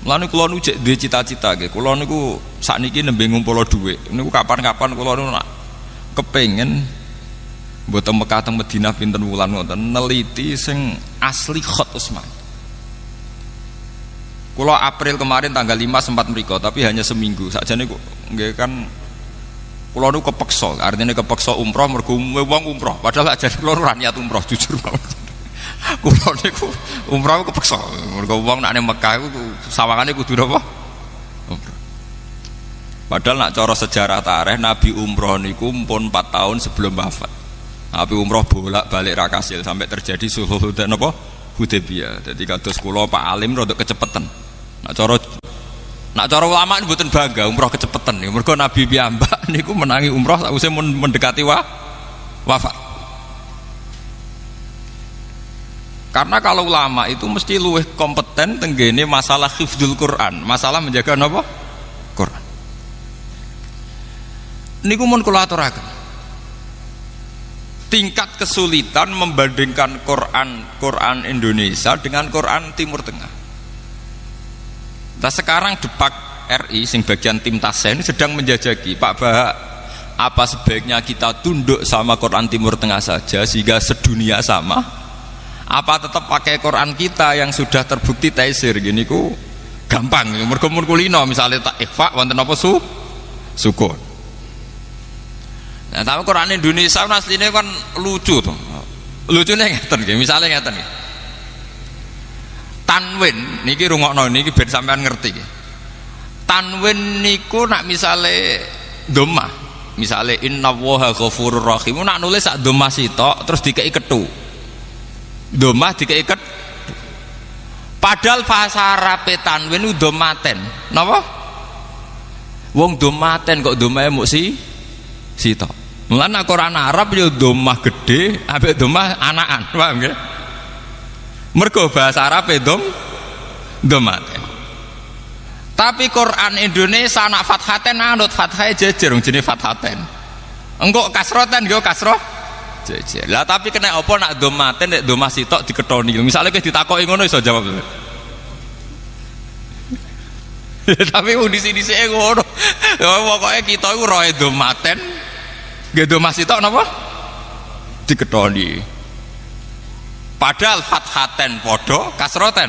Mulane kula nu duwe cita-cita nggih, kula niku sakniki nembe ngumpul dhuwit. Niku kapan-kapan kula nu nak kepengin mboten Mekah teng Madinah pinten wulan ngoten neliti sing asli Khat Utsmani. Kula April kemarin tanggal 5 sempat mriko, tapi hanya seminggu. Sakjane kok nggih kan kula nu kepeksa, artinya kepeksa umroh mergo wong umroh. Padahal ajane kula ora niat umroh jujur mawon. Kula niku umroh kepeksa. Mergo wong nek ning Mekah iku sawangane kudu napa? Umroh. Padahal nak cara sejarah tarikh Nabi umroh niku pun 4 tahun sebelum wafat. Nabi umroh bolak-balik ra kasil sampai terjadi sulhul Hudaybiyah. Dadi kados kula Pak Alim rada kecepetan. Nak cara ulama mboten bangga umroh kecepetan niku. Mergo Nabi piyambak niku menangi umroh sakwise mendekati wafat. Karena kalau ulama itu mesti luwih kompeten tenggene masalah hifdzul Quran, masalah menjaga napa? Quran. Niku mun kula aturaken. Tingkat kesulitan membandingkan Quran Indonesia dengan Quran Timur Tengah. Nah sekarang Depak RI sing bagian tim Tasen sedang menjajaki, Pak Bah, apa sebaiknya kita tunduk sama Quran Timur Tengah saja sehingga sedunia sama? Apa tetap pakai Quran kita yang sudah terbukti taisir gini ku gampang, mergo mun kulino misalnya tak ikhfa wonten apa sukun. Nah, tapi Quran Indonesia asline kan lucu tuh. Lucune ngeten nggih, misale ngeten nggih. Tanwin niki rungokno niki ben sampean ngerti nggih. Tanwin niku nak misale dhammah, misale innallaha ghafurur rahim, nak nulis sak dhammah sitok terus dikeki kethu. Dhammah dikeki kethu. Padahal bahasa Arab tanwin ku dhammaten. Napa? Wong dhammaten kok dhamahe muk sitok. Mulane Quran Arab ya dhammah gede, ambek dhammah anakan, paham nggih? Mergo bahasa Arab dhammaten. Tapi Quran Indonesia nak fathaten anut fathahe jejer wong jenenge fathaten. Engko kasroten yo kasroh jejer. Lah tapi kena apa nak dhammaten nek dhammah sitok diketoni. Misale kowe ditakoki ngono iso jawab. Tapi disi-disike ngono. Pokoke kita iku roe dhammaten. Nggih dhammah sitok napa? Diketoni. Padahal fathaten podo, kasroten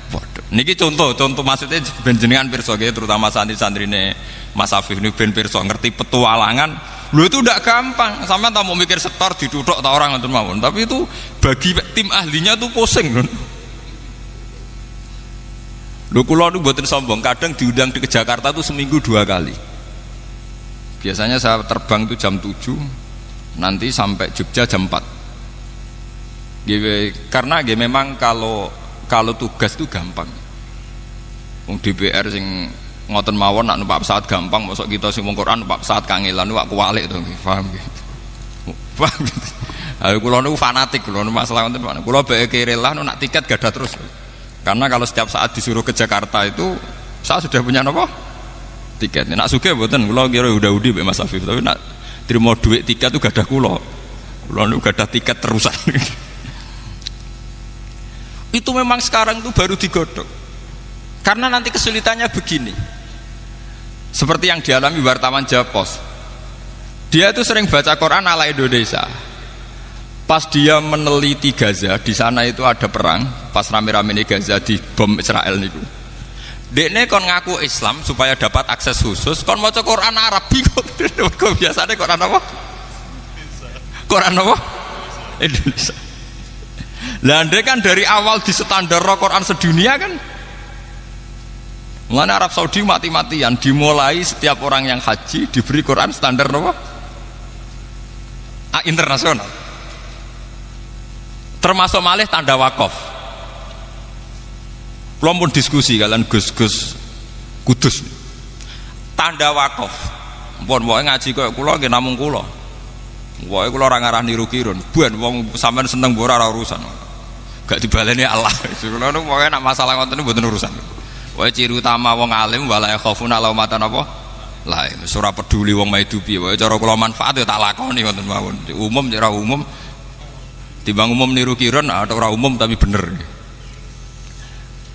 podo. Niki contoh maksudnya ben jenengan pirsa nggih, terutama santri-santrine Mas Afif niku ben pirsa ngerti petualangan. Lho itu ndak gampang. Sampeyan tak mau mikir setor dituthuk ta orang ngoten mawon. Tapi itu bagi tim ahlinya tuh pusing lho. Lho kula niku mboten sombong, kadang diundang ke Jakarta tuh seminggu 2 kali. Biasanya saya terbang tuh jam 7, nanti sampai Jogja jam 4. Karena memang kalau tugas itu gampang. Wong DPR sing ngoten mawon nak numpak pesawat gampang, mosok kita sing wong Quran numpak pesawat kangelan wak kuwalik to nggih, paham nggih. Paham. Ayo kula niku fanatik kula masalah ngoten. Kula beke rela nak tiket gadah terus. Karena kalau setiap saat disuruh ke Jakarta itu saya sudah punya napa? Tiket. Nak sugih mboten kula kira udah-udi mbek Mas Afif, tapi nak trimo duit tiket itu gadah kula. Kula niku gadah tiket terusan. Itu memang sekarang itu baru digodok. Karena nanti kesulitannya begini. Seperti yang dialami wartawan Japos. Dia itu sering baca Quran ala Indonesia. Pas dia meneliti Gaza, di sana itu ada perang, pas rame-rame ini Gaza di bom Israel niku. Dekne kon ngaku Islam supaya dapat akses khusus, kon maca Quran Arab bingung. Kok biasanya Quran apa? Quran apa? Indonesia. Lah ndek kan dari awal di standar Quran sedunia kan. Mulane Arab Saudi mati-matian dimulai setiap orang yang haji diberi Quran standar apa? Internasional. Termasuk malih tanda wakaf. Kula pun diskusi kalian Gus-gus Kudus. Tanda wakaf. Mpun wae ngaji koyo kula nggih namung kula. Wae kula ora ngarah niru kirun. Ben wong sampean seneng ora urusan. gak dibaleni Allah. Ngono pokoke nek masalah ngoten niku mboten urusan. Pokoke ciri utama wong alim wala yakhafuna laumata napa? Lain. Wis ora peduli wong maidu piye. Pokoke cara kula manfaat ya tak lakoni ngoten mawon. Umum ora umum. Timbang umum niru kiron atau ora umum tapi bener.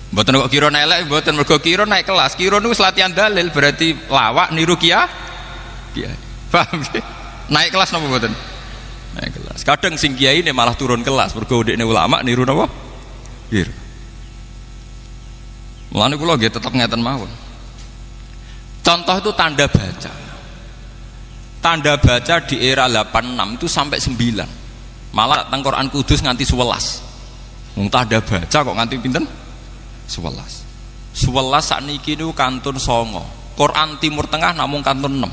Mboten kok kiron elek, mboten mergo kiron naik kelas. Kiron niku latihan dalil berarti lawak niru kiai. Paham nggih? Naik kelas napa mboten? Naik kelas. Kadang sing kiai ini malah turun kelas mergo dekne ulama niru napa? Kir. Mulane kula nggih tetep ngeten mawon. Contoh itu tanda baca. Tanda baca di era 86 itu sampai 9. Malah teng Quran Kudus nganti 11. Wong tanda baca kok nganti pinten? 11. 11 sakniki niku kantun 9. Quran Timur Tengah namung kantun 6.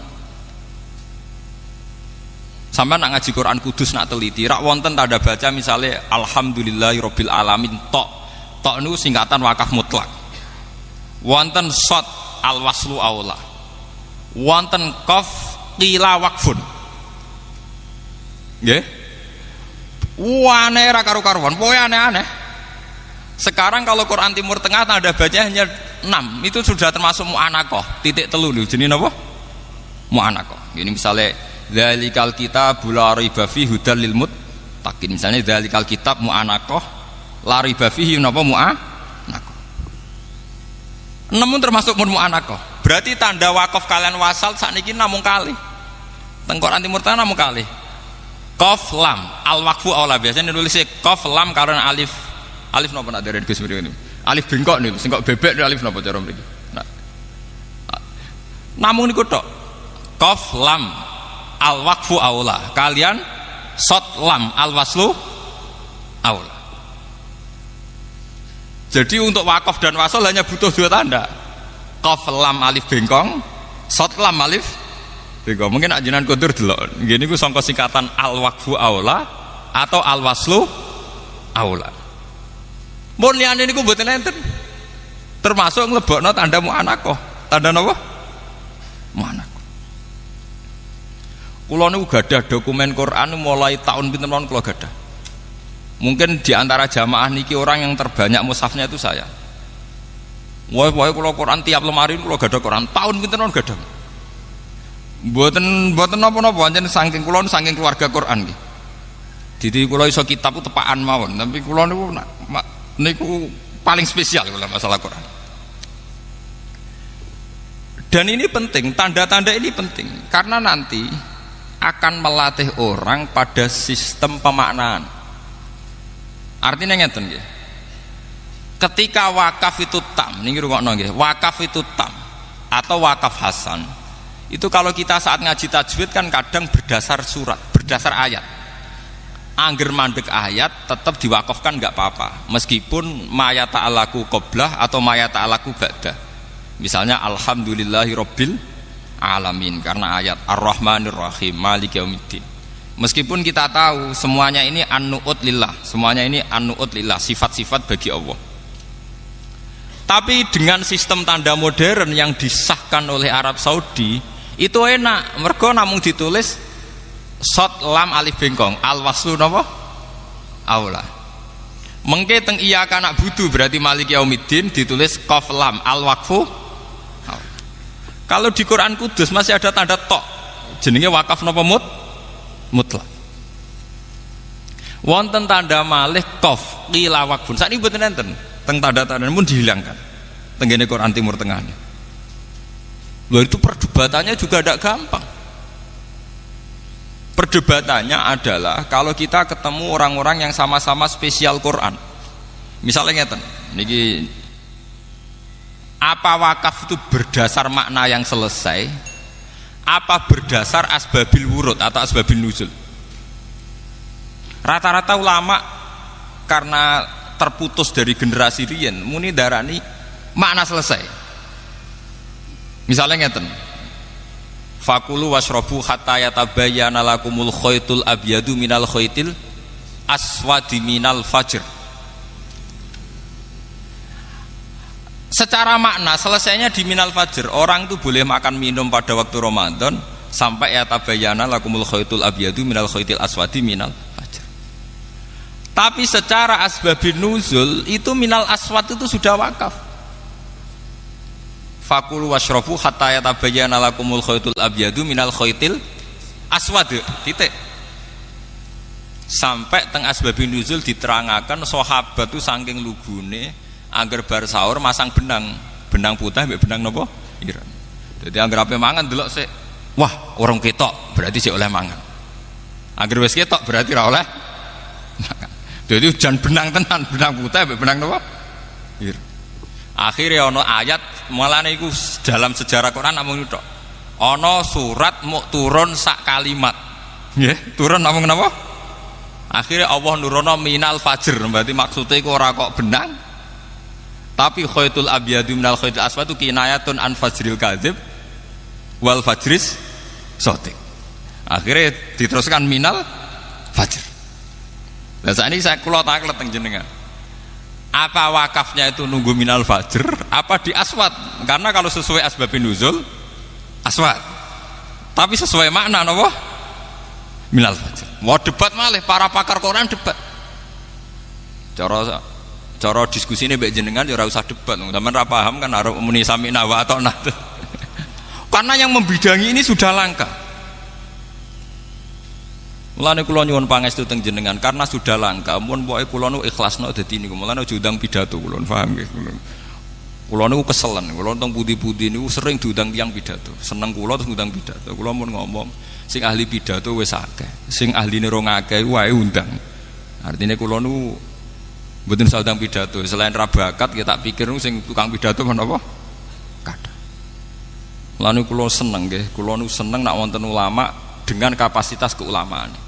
Sampai nak ngaji Quran Kudus nak teliti, rak wonten tanda baca misalnya alhamdulillahirabbil alamin tok niku singkatan wakaf mutlak. Wonten shot al waslu aula. Wonten qaf qila waqfun. Nggih? Aneh ra karu-karuan, pokoke aneh-aneh. Sekarang kalau Quran Timur Tengah tanda bacanya hanya 6, itu sudah termasuk mu'anaqah. Titik telu lho, jenenge napa? Mu'anaqah. Ini misalnya dzalikal kitabul la raiba fihi hudal lil muttaqin. Misalnya dzalikal kitab mu'anaqah la raiba fihi napa mu'anaqah. 6 termasuk mu'anaqah. Berarti tanda wakaf kalian wasal sakniki namung kali. Teng Quran Timur Tengah namung kali. Qaf lam al waqfu aula biasanya nulisnya qaf lam karena alif napa nak dereng Gus mriki. Alif bengkok niku sing kok bebek alif napa cara mriki. Nah. Namung niku tok. Qaf lam al waqfu aula. Kalian shot lam al waslu aula. Jadi untuk wakaf dan wasal hanya butuh 2 tanda. Qaf lam alif bengkong, shot lam alif bengkong. Mungkin nak jenengan kudur delok. Nggih niku sangka singkatan al waqfu aula atau al waslu aula. Mun liyane niku mboten enten. Termasuk nglebokno tanda mu'anaqah. Tanda napa? Mu'anaqah. Kula niku gadah dokumen Quran mulai tahun pinten mawon kula gadah. Mungkin di antara jamaah niki orang yang terbanyak mushafnya itu saya. Wah kula Quran tiap lemari kula gadah Quran tahun pinten mawon gadah. Mboten napa-napa pancen saking kula saking keluarga Quran nggih. Dadi kula iso kitab tepaan mawon, tapi kula niku paling spesial kalau masalah Quran. Dan ini penting, tanda-tanda ini penting karena nanti akan melatih orang pada sistem pemaknaan. Artinya ngeten nggih. Ketika wakaf itu tam, niki rungokno nggih, wakaf itu tam atau wakaf hasan. Itu kalau kita saat ngaji tajwid kan kadang berdasar surat, berdasar ayat. Angger mandek ayat tetap diwakafkan nggak apa-apa meskipun ma yata'alaku qoblah atau ma yata'alaku ba'dah. Misalnya alhamdulillahirabbil alamin karena ayat ar-rahmanir rahim maliki yaumiddin. Meskipun kita tahu semuanya ini an-nu'ut lillah, semuanya ini an-nu'ut lillah, sifat-sifat bagi Allah. Tapi dengan sistem tanda modern yang disahkan oleh Arab Saudi itu enak, mergo namung ditulis shot lam alif bengkong al waslu napa aula. Mengke teng iya kana budu berarti maliki yaumiddin ditulis qaf lam al waqfu aula. Kalau di Quran Kudus masih ada tanda tok jenenge wakaf napa mutlak. Wonten tanda malih qaf qila waqfun sakniki mboten enten teng tanda-tanda pun dihilangkan tenggene Quran Timur Tengah. Lho itu perdebatannya juga tidak gampang. Perdebatannya adalah kalau kita ketemu orang-orang yang sama-sama spesial Quran. Misalnya ngeten, niki apa wakaf itu berdasar makna yang selesai? Apa berdasar asbabil wurud atau asbabil nuzul? Rata-rata ulama karena terputus dari generasi riyen muni darani makna selesai. Misalnya ngeten, fakulu washrobu hatta yatabayyana lakumul khaytul abyadu minal khaytil aswadi minal fajr. Secara makna selesainya di minal fajr. Orang itu boleh makan minum pada waktu Ramadan sampai yatabayyana lakumul khaytul abyadu minal khaytil aswadi minal fajr. Tapi secara asbabun nuzul itu minal aswad itu sudah wakaf. Fakulu washrobu hatta yatabayyana lakumul khaytul abyadu minal khaytil aswad. Titik. Sampai teng asbabun nuzul diterangaken sahabat itu saking lugune angger bar sahur masang benang putih mbek benang napa? Ireng. Dadi angger ape mangan delok sik, wah, orang ketok berarti sik oleh mangan. Angger wis ketok berarti ora oleh mangan. Jadi hujan benang tenan, benang putih, benang apa? Akhirnya ono ayat, mulane iku dalam sejarah Quran namung itu. Ono surat mau turun sak kalimat, turun namung napa? Akhirnya Allah nurono minal fajr, berarti maksudnya iku ora kok benang, tapi khaytul abyadu minal khaytul aswad itu kinayatun an fajril kadzib wal fajris sotik. Akhirnya diteruskan minal fajr. Nah saat ini saya kulo taklet teng jenengan. Apa wakafnya itu nunggu minal fajr? Apa di aswad? Karena kalau sesuai asbabun nuzul aswad. Tapi sesuai makna napa? Minal fajr. Mau debat malih para pakar Quran debat. Cara diskusi ini mbek jenengan ya ora usah debat. Sampeyan ora paham kan arep muni sami'na wa ata'na. Karena yang membidangi ini sudah langka. Mulane kula nyuwun pangestu teng jenengan karena sudah langka. Mun pokoke kula nu ikhlasno dadi niku. Mulane aja ndang pidato kula, paham nggih kula. Kula niku keselen. Kula teng pundi-pundi niku sering diundang tiyang pidato. Seneng kula terus ngundang pidato. Kula mun ngomong, sing ahli pidato wis akeh. Sing ahline rong akeh wae undang. Artine kula nu mboten saudang pidato. Selain ra bakat kita pikir sing tukang pidato menapa? Kathah. Mulane kula seneng nggih. Kula nu seneng nek wonten ulama dengan kapasitas keulamaan.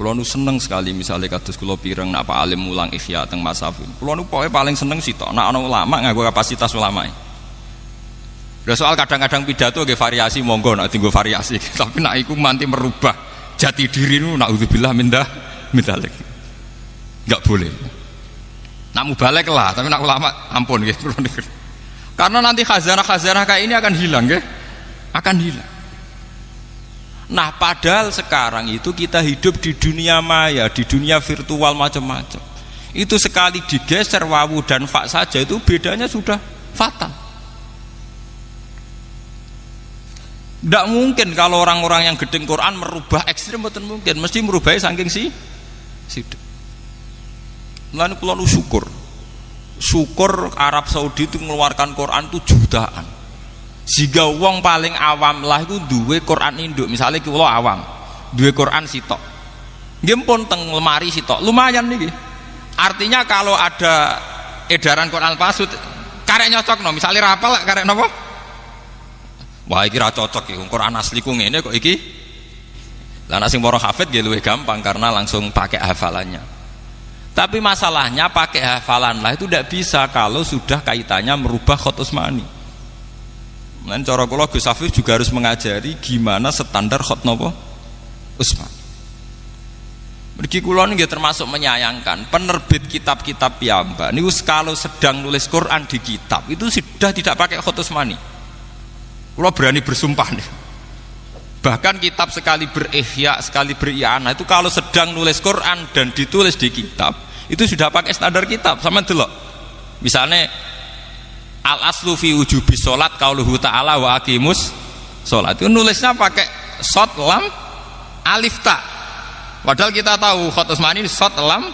Kulo nu seneng sekali misalnya kados kula pireng nak Pak Alim mulang Ihya teng Masafun. Kulo nu pokoke paling seneng sitok nak ana ulama nganggo kapasitas ulama. Lah soal kadang-kadang pidato nggih variasi monggo nak dienggo variasi. Tapi nak iku manti merubah jati diri nu naudzubillah min dzalik. Enggak boleh. Nak mubalek lah, tapi nak ulama ampun nggih kula niku. Karena nanti khazanah-khazanah kayak ini akan hilang nggih. Akan hilang. Nah padahal sekarang itu kita hidup di dunia maya, di dunia virtual macam-macam. Itu sekali digeser wawu dan fa saja itu bedanya sudah fatal. Tidak mungkin kalau orang-orang yang gedeng Quran merubah ekstrim, betul mungkin. Mesti merubahnya saking situ. Lalu kalau syukur Arab Saudi itu mengeluarkan Quran itu jutaan. Jika wong paling awam lah itu duwe Quran induk, misalnya kula awam duwe Quran sitok nggih pun teng lemari sitok lumayan niki. Artinya kalau ada edaran Quran palsu karek nyocokno, misalnya rapal karek napa, wah iki ra cocok iki Quran asli ku ngene kok iki. Lah nek sing para hafid nggih luwih gampang karena langsung pakai hafalannya. Tapi masalahnya pakai hafalan lah itu tidak bisa kalau sudah kaitannya merubah khat Utsmani. Dan cara kula Gus Hafiz juga harus mengajari gimana standar khat napa Utsman. Mergi kula niki termasuk menyayangkan penerbit kitab-kitab piyambak niku kalau sedang nulis Quran di kitab itu sudah tidak pakai khat Utsmani. Kula berani bersumpah nih. Bahkan kitab sekali berihya, sekali beri'anah itu kalau sedang nulis Quran dan ditulis di kitab itu sudah pakai standar kitab. Sama delok. Misalnya al aslu fi wujubi sholat qauluhu ta'ala wa aqimus sholat, itu nulisnya pakai shot lam alif ta, padahal kita tahu khat Utsmani shot lam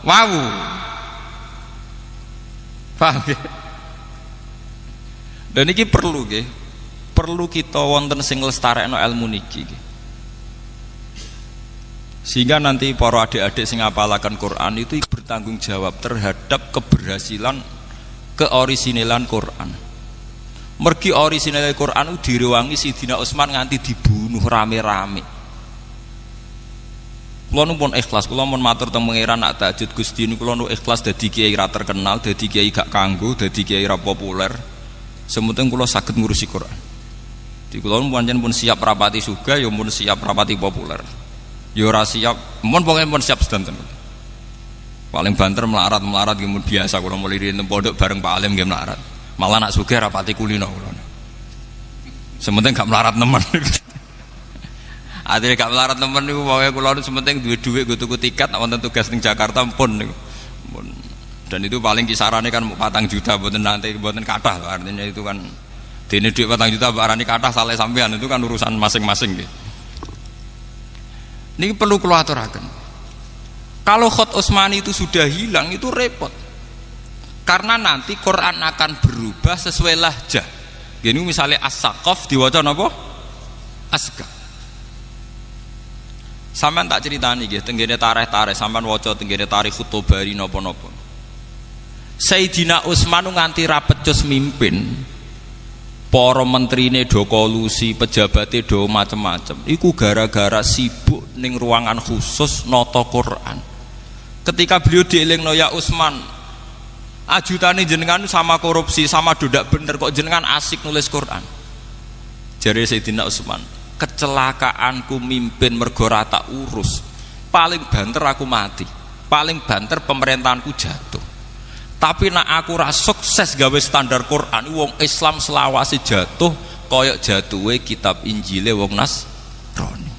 wawu. Paham ya? Dan ini perlu kita wonten sing lestarekno ilmu niki sehingga nanti para adik-adik sing ngapalaken Quran itu bertanggung jawab terhadap keberhasilan keorisinalan Quran. Mergi orisinal Quran itu direwangi Sidina Utsman nganti dibunuh rame-rame. Kula nu pun ikhlas, kula mun matur teng pangeran nak tahajud Gusti niku kula nu ikhlas dadi kiai ra terkenal, dadi kiai gak kanggo, dadi kiai ra populer. Sementing kula saged ngurusi Quran. Di kula pancen pun siap rapati sugih, ya pun siap rapati populer. Ya ora siap, mun pokoke pun siap sedanten. Paling banter melarat kemudian biasa kalau mulai di pondok bareng Pak Alim nggih melarat. Malah nak sugih rapati kulino kula. Sementing gak melarat nemen. Adile gak melarat temen niku pokoke kula nu sementing duwe dhuwit nggo tuku tiket wonten tugas ning Jakarta pun niku. Dan itu paling kisarannya kan 4 juta mboten nanti mboten kathah artinya itu kan dene dhuwit 4 juta barani kathah saleh sampean itu kan urusan masing-masing nggih. Niki perlu kula aturaken. Kalau Khat Utsmani itu sudah hilang itu repot. Karena nanti Quran akan berubah sesuai lahjah. Gini misalnya As-Saqaf diwaca napa? Asqa. Sampeyan tak critani nggih tenggene tarikh-tarikh sampeyan waca tenggene tarikh Tobari napa-napa. Sayyidina Utsman nganti ra pecus mimpin. Para menterine do kolusi, pejabate do macem-macem. Iku gara-gara sibuk ning ruangan khusus nata Quran. Ketika beliau dielingno ya Utsman, ajutane jenengan sama korupsi, sama dodak bener kok jenengan asik nulis Quran. Jare Sayyidina Utsman, kecelakaanku mimpin mergo ra tak urus. Paling banter aku mati. Paling banter pemerintahanku jatuh. Tapi nak aku ra sukses gawe standar Quran, wong Islam selawase jatuh koyok jatuhe kitab Injile wong Nasrani.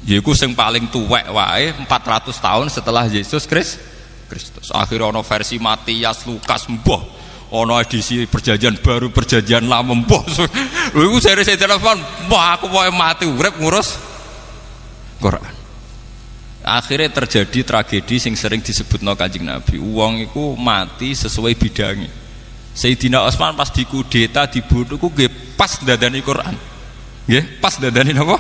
Yaiku sing paling tuwek wae 400 tahun setelah Yesus Kristus. Akhirnya ono versi Matias, Lukas, mbah. Ono edisi perjanjian baru, perjanjian lama, mbah. Lha iku seri telepon, mbah aku wae mati urip ngurus Quran. Akhirnya terjadi tragedi sing sering disebutno Kanjeng Nabi. Wong iku mati sesuai bidangi. Sayyidina Utsman pas dikudeta dibunuh ku nggih pas ndadani Quran. Nggih, pas ndadani napa?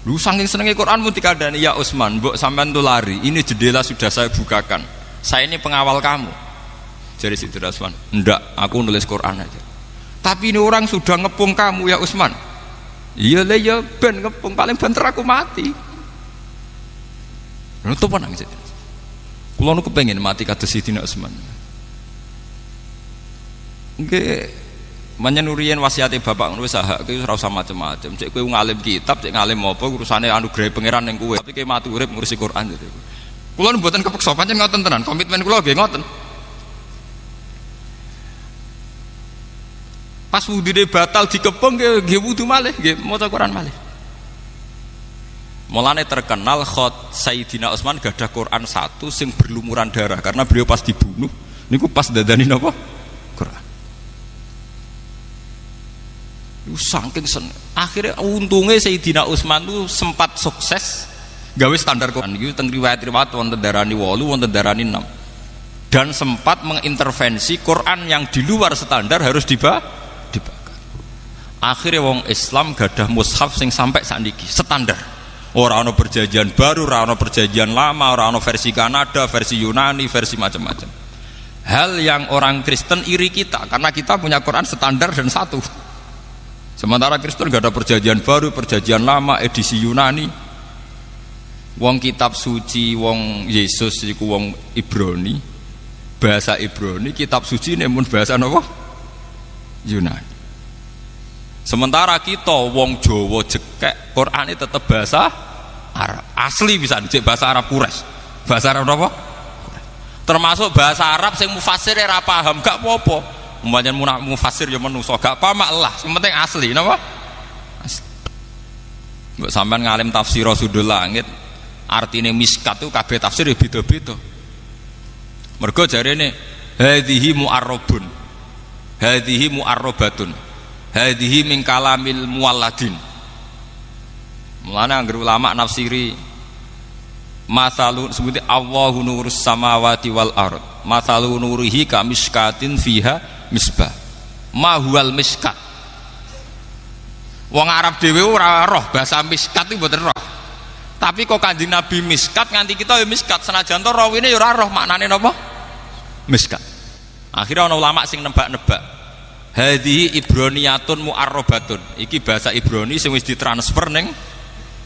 Lu saking senenge Quran mun dikandani ya Utsman, mbok sampean tuh lari. Ini jendela sudah saya bukakan. Saya ini pengawal kamu. Jadi Sayyidina Utsman, "Ndak, aku nulis Quran aja." Tapi ini orang sudah ngepung kamu ya Utsman. Iya le ya ben ngepung paling banter aku mati. Nutup nang sih. Kulo nu kepengin mati kados Sayyidina Utsman. Nggih, manyen uriyen wasiate bapak ngono wis hak kowe ora usah macem-macem. Cek kowe ngalim kitab, cek ngalim apa urusane anugerah pangeran ning kowe. Tapi kowe mati urip ngurusi Quran gitu. Kulo nu mboten kepeksa pancen ngoten tenan, komitmen kulo nggih ngoten. Pas wudune batal dikepung nggih wudu malih, nggih maca Quran malih. Mulane terkenal Khat Sayyidina Utsman gadah Quran 1 sing berlumuran darah karena beliau pas dibunuh niku pas dadani napa? Quran. Saking akhirnya untungnya Sayyidina Utsman itu sempat sukses gawe standar Quran iki teng riwayat-riwayat wonten darani 8 wonten darani 6. Dan sempat mengintervensi Quran yang di luar standar harus dibakar. Akhirnya wong Islam gadah mushaf sing sampai sakniki standar. Ora ana perjanjian baru, ora ana perjanjian lama, ora ana versi Kanada, versi Yunani, versi macam-macam. Hal yang orang Kristen iri kita karena kita punya Quran standar dan satu. Sementara Kristen gak ada perjanjian baru, perjanjian lama, edisi Yunani. Wong kitab suci, wong Yesus iku wong Ibrani. Bahasa Ibrani, kitab suci nemun bahasa napa? Yunani. Sementara kita wong Jawa jekek Quran ini tetap bahasa Arab asli bisa dicek bahasa Arab Quraisy. Bahasa Arab apa? Termasuk bahasa Arab sing mufasir ora paham gak apa-apa. Umpamane mufasir ya menungso gak paham lah, yang penting asli napa? Asli. Mbok sampean ngalim tafsir Sudul Langit, artine miskat itu kabeh tafsir ya beda-beda. Mergo jarene hadhihi mu'arrabun. Hadhihi mu'arrabatun. Hadhihi min kalamil mualladin. Mulane anggere ulama nafsiri masalun sebuti Allahu nurus samawati wal ard. Masalu nurihi kamiskatin fiha misbah. Ma huwal miskat. Wong Arab dhewe ora roh bahasa miskat iki mboten roh. Tapi kok Kanjeng Nabi miskat nganti kita ya miskat senajan to rawine ya ora roh maknane napa? Miskat. Akhirnya ana ulama sing nebak-nebak. Hadhihi ibroniyatun mu'arrabatun. Iki bahasa Ibrani sing wis ditransfer ning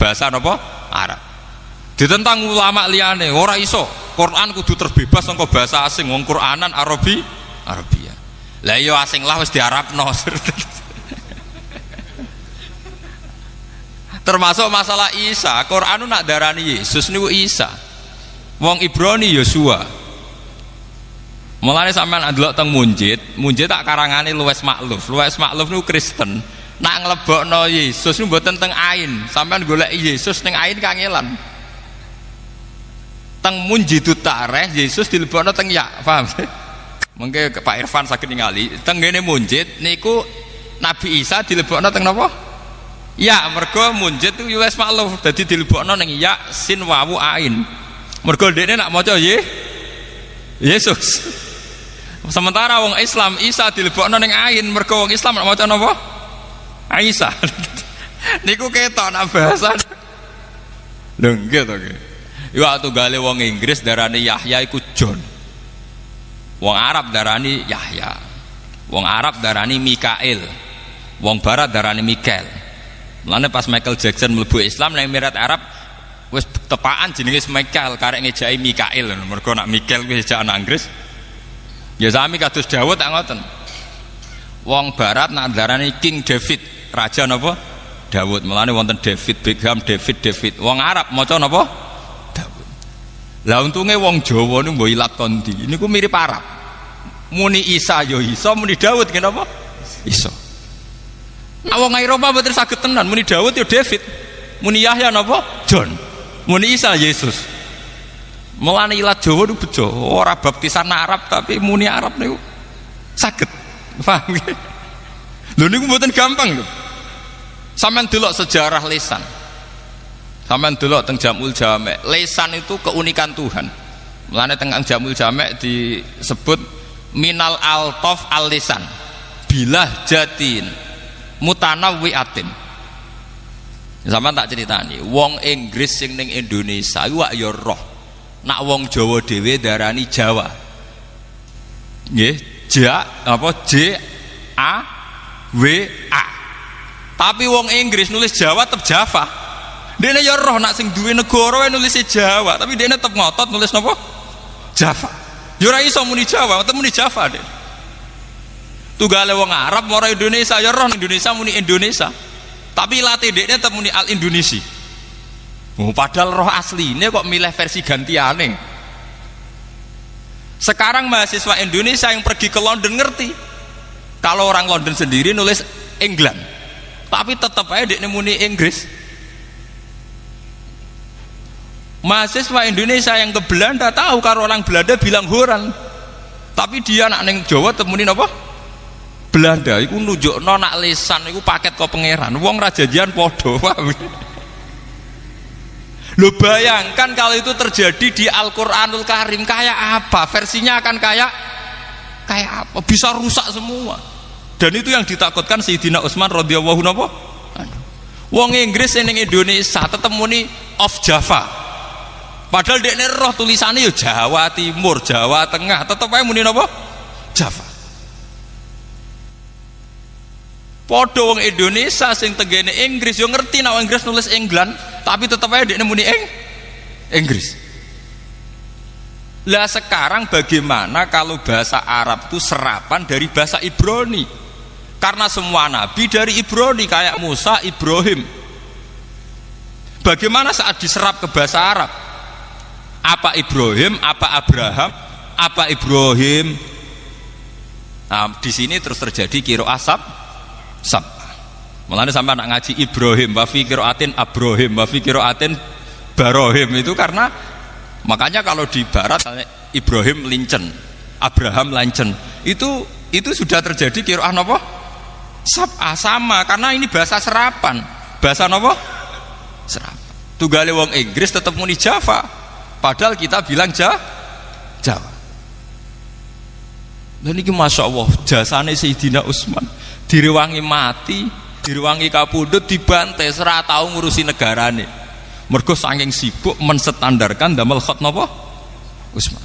bahasa napa? Arab. Ditentang ulama liyane, ora iso. Quran kudu terbebas saka bahasa asing, wong Quranan Arabia. Lah iya asing lah wis diarabno. Termasuk masalah Isa, Quran nak darani Yesus niku Isa. Wong Ibrani Yosua. Mulane sampean ndelok teng Munjid tak karangane Luwes Makluf. Luwes Makluf niku Kristen. Nak nglebokno Yesus niku mboten teng ain. Sampeyan golek Yesus ning ain kangelan. Teng Munjidut Tareh Yesus dilebokno teng ya, paham? Mengke Pak Irfan saged ningali teng ngene Munjid niku Nabi Isa dilebokno teng napa? Ya, mergo Munjid itu wis maklum dadi dilebokno ning ya sin wawu ain. Mergo dekne nak maca Yesus. Sementara wong Islam Isa dilebokno ning ain mergo wong Islam nak maca napa? Isa. Niku ketok nak bahasa. Lho nggih to nggih. Ya tunggale wong Inggris darane Yahya iku John. Wong Arab darani Yahya. Wong Arab darani Mikail. Wong Barat darani Mikael. Mulane pas Michael Jackson mlebu Islam nang Emirat Arab wis tepaan jenenge Mikail karek ngejaki Mikail mergo nak Mikail kuwi ejaan Inggris. Ya sami kados Daud tak ngoten. Wong Barat nak darani King David, raja napa? Daud. Mulane wonten David Beckham, David. Wong Arab maca napa? Daud. Lah untunge wong Jawa niku mbok ilat kondi. Niku mirip Arab. Muni Isa ya Isa, muni Daud nggih napa? Isa. Nah wong Eropa mboten saged tenan muni Daud ya David. Muni Yahya napa? John. Muni Isa Yesus. Mulane ilat Jawa niku bejo, ora baptisan Arab tapi muni Arab niku saged. Paham nggih? Lho niku mboten gampang lho. Sampeyan delok sejarah lisan. Sampeyan delok teng Jamul Jamek. Lisan itu keunikan Tuhan. Mulane teng Jamul Jamek disebut minal altaf al-lisan. Bilah jatin mutanawwiatin. Sampeyan tak critani, wong Inggris sing ning Indonesia iku ya roh. Nak wong Jawa dhewe darani Jawa. Nggih. J A W A. Tapi wong Inggris nulis Jawa tetep Java. Dene ya roh nak sing duwe negara wae nulis Jawa, tapi dene tetep ngotot nulis napa? Java. Ya ora iso muni Jawa, tetep muni Java deh. Tunggale wong Arab mara Indonesia ya roh Indonesia muni Indonesia. Tapi late dekne tetep muni Al Indonesi. Oh, padahal roh asline kok milih versi gantiane. Sekarang mahasiswa Indonesia yang pergi ke London ngerti kalau orang London sendiri nulis England, tapi tetap aja dia muni Inggris. Mahasiswa Indonesia yang ke Belanda tahu kalau orang Belanda bilang Horan, tapi dia nak neng Jawa temuni apa? Belanda. Iku nunjukno nak lisan iku paket kok pangeran. Wong rajajian podo. Lo bayangkan kalau itu terjadi di Al-Quranul Karim kayak apa? Versinya akan kayak apa? Bisa rusak semua. Dan itu yang ditakutkan Sayyidina Utsman radhiyallahu anhu. Wong Inggris ning Indonesia tetep muni of Java. Padahal dekne roh tulisannya ya Jawa Timur, Jawa Tengah, tetep ae muni napa? Java. Padha wong Indonesia sing tenggene Inggris yo ngerti nek Inggris nulis England, tapi tetep aja dia muni Inggris. Lah sekarang bagaimana kalau bahasa Arab itu serapan dari bahasa Ibrani? Karena semua nabi dari Ibrani kayak Musa, Ibrahim. Bagaimana saat diserap ke bahasa Arab? Apa Ibrahim, apa Abraham, apa Ibrahim? Nah, di sini terus terjadi qiraah sab. Mulane sampai nak ngaji Ibrahim, wa fi qiraatin Abrahim, wa fi qiraatin Barohim itu karena makanya kalau di barat Ibrahim lincen, Abraham lancen. Itu sudah terjadi qiraah napa? Sab'ah sama karena ini bahasa serapan. Bahasa napa? Serapan. Tunggale wong Inggris tetap muni Java. Padahal kita bilang Jawa. Dan ini Masya Allah jasane Sayyidina Utsman direwangi mati, direwangi kapundhut, dibantai, ora tau ngurusi negarane. Mergo saking sibuk menstandarkan damel khat napa? Utsman.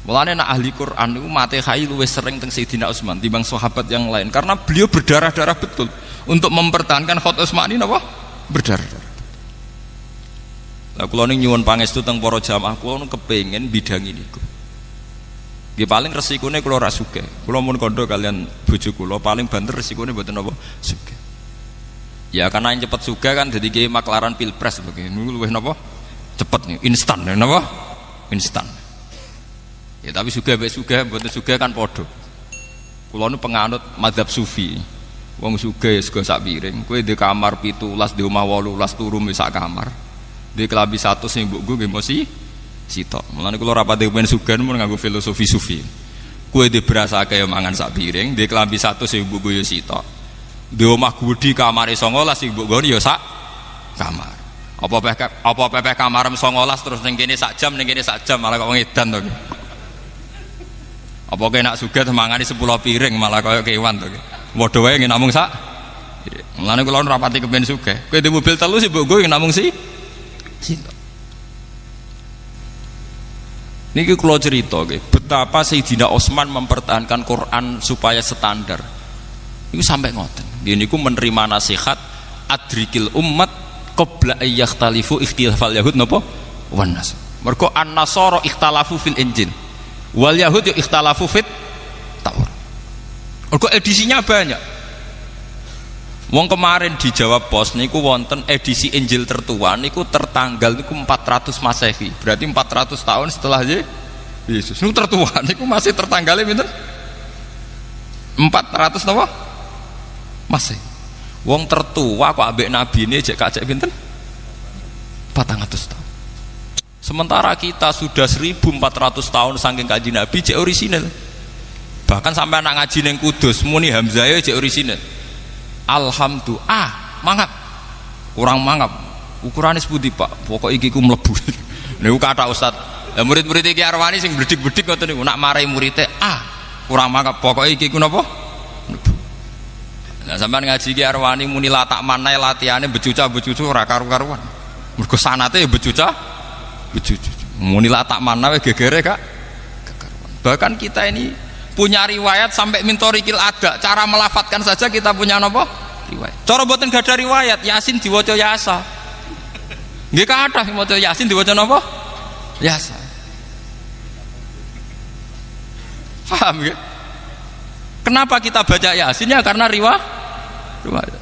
Mulane nak ahli Quran niku Fatihah luwih sering teng Sayyidina Utsman timbang sahabat yang lain karena beliau berdarah-darah betul untuk mempertahankan khat Utsmani napa? Berdarah-darah. Lah kula ning nyuwun pangestu teng para jamaah kula kepengin bidang niku. Nggih paling resikone kula ora sugih. Kula mun kandha kalian bojo kula paling banter resikone mboten apa sugih. Ya karena yang cepet sugih kan dadi kiai maklaran pilpres begini luwih napa? Cepet nih, instan napa? Instan. Ya tapi sugih mbek sugih mboten sugih kan padha. Kula nu penganut mazhab sufi. Wong sugih sego sak piring, kowe di kamar 17 di omah 18 turu sak kamar. Di kelambi 1 sing mbokku nggih mesti sitok. Mulane kula rapati kepen sugan mun nganggo filosofi sufi. Kowe di beras akeh mangan sak piring, di kelambi 1 sing mbokku ya sitok. Di omah gudi kamare 19 sing mbok goni ya sak kamar. Apa pepeh kamar 19 terus ning kene sak jam, ning kene sak jam malah kok ngedan to. Apa kowe nak sugih mangani 10 piring malah kaya kewan to. Padha wae namung sak. Mulane kula rapati kepen sugih. Kowe di mobil telu sih mbok nggo namung sitok. Niki kula cerita nggih, betapa Sayyidina Utsman mempertahankan Quran supaya standar. Iku sampai ngoten. Nggih niku menerima nasihat adrikil ummat qabla ayyakhtalifu ikhtilafal yahud napa? Wan nas. Mergo an-nasara ikhtalafu fil injil. Wal yahud yo ikhtalafu fit Taurat. Mergo edisinya banyak. Wong kemarin di Jawa Pos niku wonten edisi Injil tertua niku tertanggal niku 400 Masehi. Berarti 400 tahun setelah Yesus. Niku tertua niku masih tertanggalnya pinten? 400 napa? Masehi. Wong tertua kok ambek nabine jek kacek pinten? 400 tahun. Sementara kita sudah 1400 tahun saking kanjeng Nabi jek orisinal. Bahkan sampai anak ngaji ning Kudus muni Hamzah jek orisinal. Alhamdulillah mangap kurang mangap ukurannya sepundi Pak pokok iki ku mlebu niku kata Ustaz ya murid-murid iki Arwani sing bledik-bledik ngoten niku nak marai muridé kurang mangap pokok iki ku napa mlebu. Nah sampean ngaji iki Arwani muni latak manai latihane becuca-becucu ora karu-karuan mergo sanate ya becuca muni latak manai gegere Kak kekaruan. Bahkan kita ini punya riwayat sampai mintorikil ada cara melafatkan saja kita punya apa? Riwayat. Cara mboten gak ada riwayat Yasin diwaca Yasa. Nggih kathah maca Yasin diwaca napa? Yasa. Paham ya? Kenapa kita baca Yasin ya karena riwayat.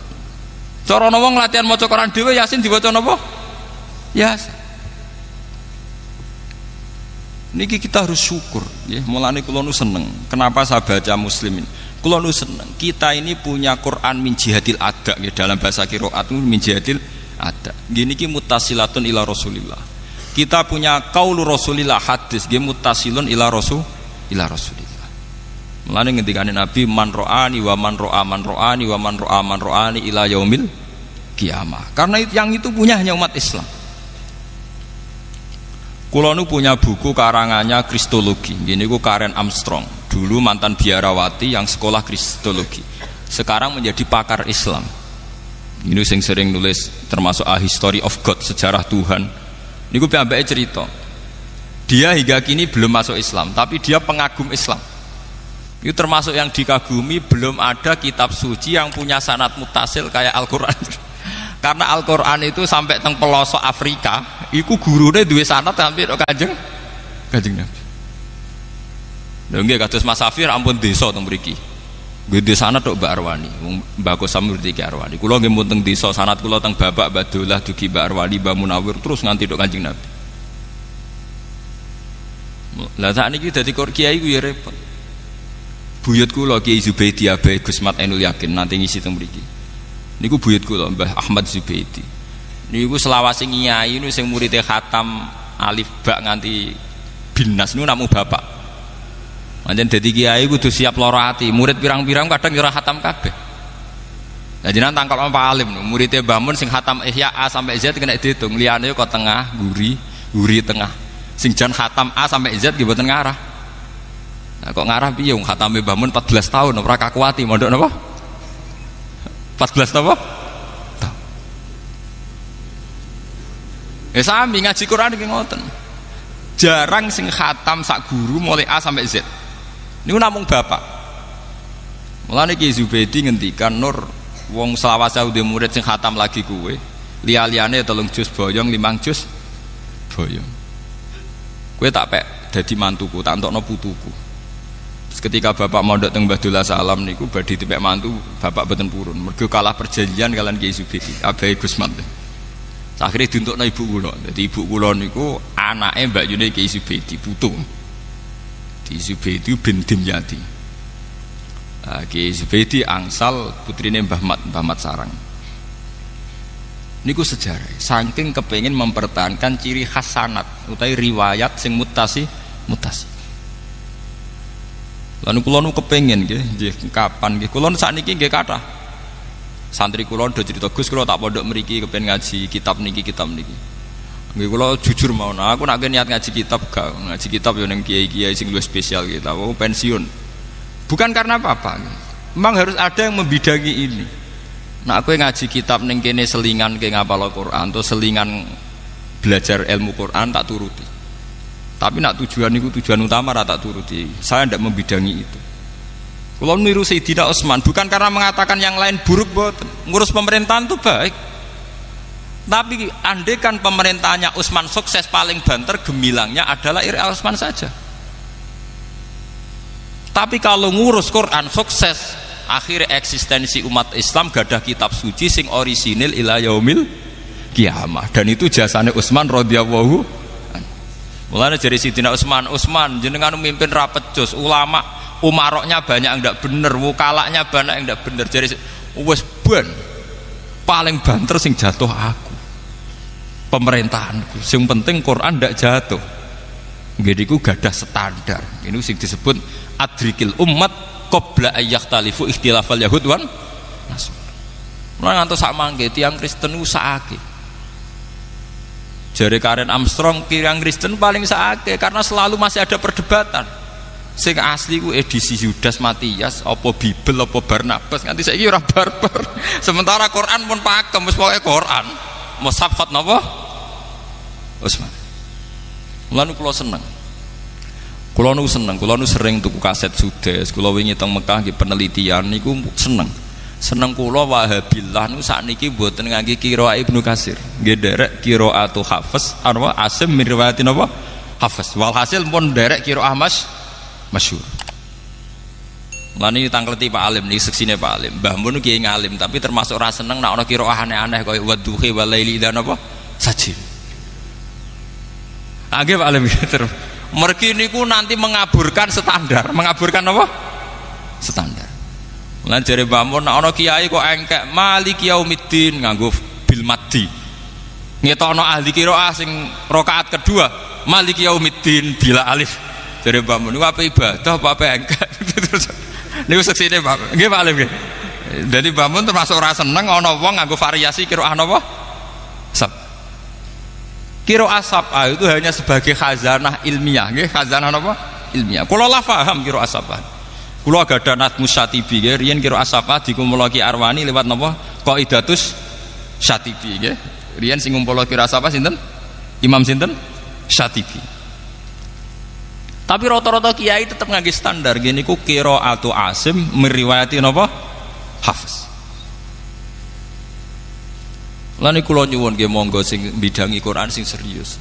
Cara wong latihan maca Quran dhewe Yasin diwaca napa? Yasa. Niki kita harus syukur ya. Mulane kula nu seneng. Kenapa saya baca Muslimin? Kula nu seneng. Kita ini punya Quran min jihadil ada ya. Dalam bahasa qiraat min jihadil ada. Gini ki muttasilatun ila Rasulillah. Kita punya qaulu Rasulillah hadis nggih muttasilun ila Rasulillah. Mulane ngendikane Nabi man ro'ani wa man ro'a man ro'ani wa man ro'a man ro'ani ila yaumil kiamah. Karena yang itu punya hanya umat Islam. Kulo nu punya buku karangannya Kristologi. Gini ku Karen Armstrong. Dulu mantan biarawati yang sekolah Kristologi. Sekarang menjadi pakar Islam. Ini sing sering nulis termasuk A History of God, sejarah Tuhan. Ini ku piyambake cerita. Dia hingga kini belum masuk Islam, tapi dia pengagum Islam. Itu termasuk yang dikagumi, belum ada kitab suci yang punya sanad mutasil kayak Al-Qur'an. Karena Al-Qur'an itu sampai teng pelosok Afrika, iku gurune duwe sanad hampir Kanjeng Nabi. Lha nggih kados Mas Safir ampun desa teng mriki. Nggih desa sanad tok Mbak Arwani, Mbak Kosamur iki Arwani. Kula nggih mun teng desa sanad kula teng Bapak Badullah dugi Mbak Arwani, Mbak Munawir terus nganti tok Kanjeng Nabi. Lah sakniki dadi kiai ku ya repot. Buyut kula Kiai Zubaidi Abai Gusmat Ainul Yakin nanti ngisi teng mriki. Niku buyut kula Mbah Ahmad Zubaidi. Niku selawase nyai niku sing muridé khatam alif ba nganti binas niku namung bapak. Pancen dadi kiai kudu siap lara ati. Murid pirang-pirang kadang ora khatam kabeh. Lah jenengan tangkal Pak Alim muridé Mbah Mun sing khatam Ihya A sampai Z kena diitung. Liyane kok tengah, guri tengah. Sing jan khatam A sampai Z nggih mboten ngarah. Nah kok ngarah piye wong khatame Mbah Mun 14 tahun ora kakuati mondok napa? 14 apa? Sami ngaji Quran iki ngoten. Jarang sing khatam sak guru mulai A sampai Z. Niku namung bapak. Mulane Ki Zubaidi ngendikan Nur wong selawase udah murid sing khatam lagi kuwe. Liya-liyane 3 juz boyong 5 juz boyong. Kowe tak pek dadi mantuku, tak entokno putuku. Ketika bapak mondok teng Badullah Salam niku badhe dipek mantu bapak boten purun mergo kalah perjanjian kalian Kiai Zubaidi Abai Gusmat. Akhire dientukno ibu kula. Dadi ibu kula niku anake Mbak Yune Kiai Zubaidi putu. Di Zubaidi bin Dimyati. Ki Zubaidi angsal putrine Mbah Mat Sarang. Niku sejarah. Saking kepengin mempertahankan ciri khas sanad utawi riwayat sing mutasi. Lalu kula nu kepengin nggih kapan nggih kula sakniki nggih kathah. Santri kula do cerita Gus kula tak pondok mriki kepen ngaji kitab niki. Nggih kula jujur mawon aku nek niat ngaji kitab gak ngaji kitab yo ning kiai-kiai sing luwih spesial kita aku pensiun. Bukan karena apa-apa. Memang harus ada yang membidangi ini. Nek kowe ngaji kitab ning kene selingan ke ngapal Al-Qur'an atau selingan belajar ilmu Quran tak turuti. Tapi nak tujuan itu tujuan utama tak turuti. Saya tidak membidangi itu. Kalau niru Sayyidina Utsman bukan karena mengatakan yang lain buruk, boten. Ngurus pemerintahan itu baik. Tapi andaikan pemerintahnya Utsman sukses, paling banter gemilangnya adalah Iri Utsman saja. Tapi kalau ngurus Quran sukses, akhirnya eksistensi umat Islam gadah kitab suci sing orisinil ila yaumil kiamah, dan itu jasane Utsman radhiyallahu. Mulane dari Sayyidina Utsman jenengan mimpin rapet jos, ulama umaroknya banyak yang ndak bener, wukalanya banyak yang ndak bener. Jadi wis ben paling banter sing jatuh aku, pemerintahanku. Sing penting Quran ndak jatuh. Nggih niku gadah standar. Ini sing disebut adrikil ummat qabla ayyakhtalifu ikhtilafal yahud wan nasr. Mulane ngantos sak mangke tiyang Kristen usahake. Jare Karen Armstrong kirang Kristen paling sakit karena selalu masih ada perdebatan. Sing asli ku edisi Yudas Matias apa Bibel apa Barnabas nganti saiki ora barbar. Sementara Quran pun pakem wis pokoke Quran. Mushaf khat napa? Utsman. Mulane kula seneng. Kula nu sering tuku kaset Sudes. Kula wingi teng Mekah nggih penelitian niku seneng. Seneng kula Wahabillah nu sakniki mboten ngangge qiraat Ibnu Katsir. Nggih derek qiraatu Hafiz arwa Asim min riwayatin apa? Hafiz. Walhasil pun derek qiraah masyhur. Lan iki tangkleti Pak Alim niki seksine Pak Alim. Mbah mun kiai ngalim tapi termasuk ora seneng nek ana qiraah aneh-aneh kaya wadduhi walaili dan apa? Sajil. Nggih Pak Alim terus. Mergi niku nanti mengaburkan standar. Mengaburkan apa? Standar. Lan jare Mbah Mun nek ana kiai kok engkek Maliki Yaumiddin nganggo bil maddi. Ngetokno ahli qiraah sing rakaat kedua Maliki Yaumiddin bila alif. Jare Mbah Mun niku apa ibadah apa engkek. Niku seksine Pak. Nggih Pak Alif nggih. Dadi Mbah Mun termasuk ora seneng ana wong nganggo variasi qiraah napa? Sab. Qiraah sab'ah itu hanya sebagai khazanah ilmiah nggih, khazanah napa? Ilmiah. Kula la paham qiraah sab'ah. Kula gadah Nazmus Syatibi nggih, riyen qiraah sab'ah dikumpulake Arwani lewat napa? Qaidatus Syatibi nggih. Riyen sing ngumpul qiraah sab'ah sinten? Imam sinten? Syatibi. Tapi rata-rata kiai tetap ngangge standar gini ku qiraatu Asim meriwayati napa? Hafiz. Lan niku kula nyuwun nggih monggo sing bidangi Quran sing serius.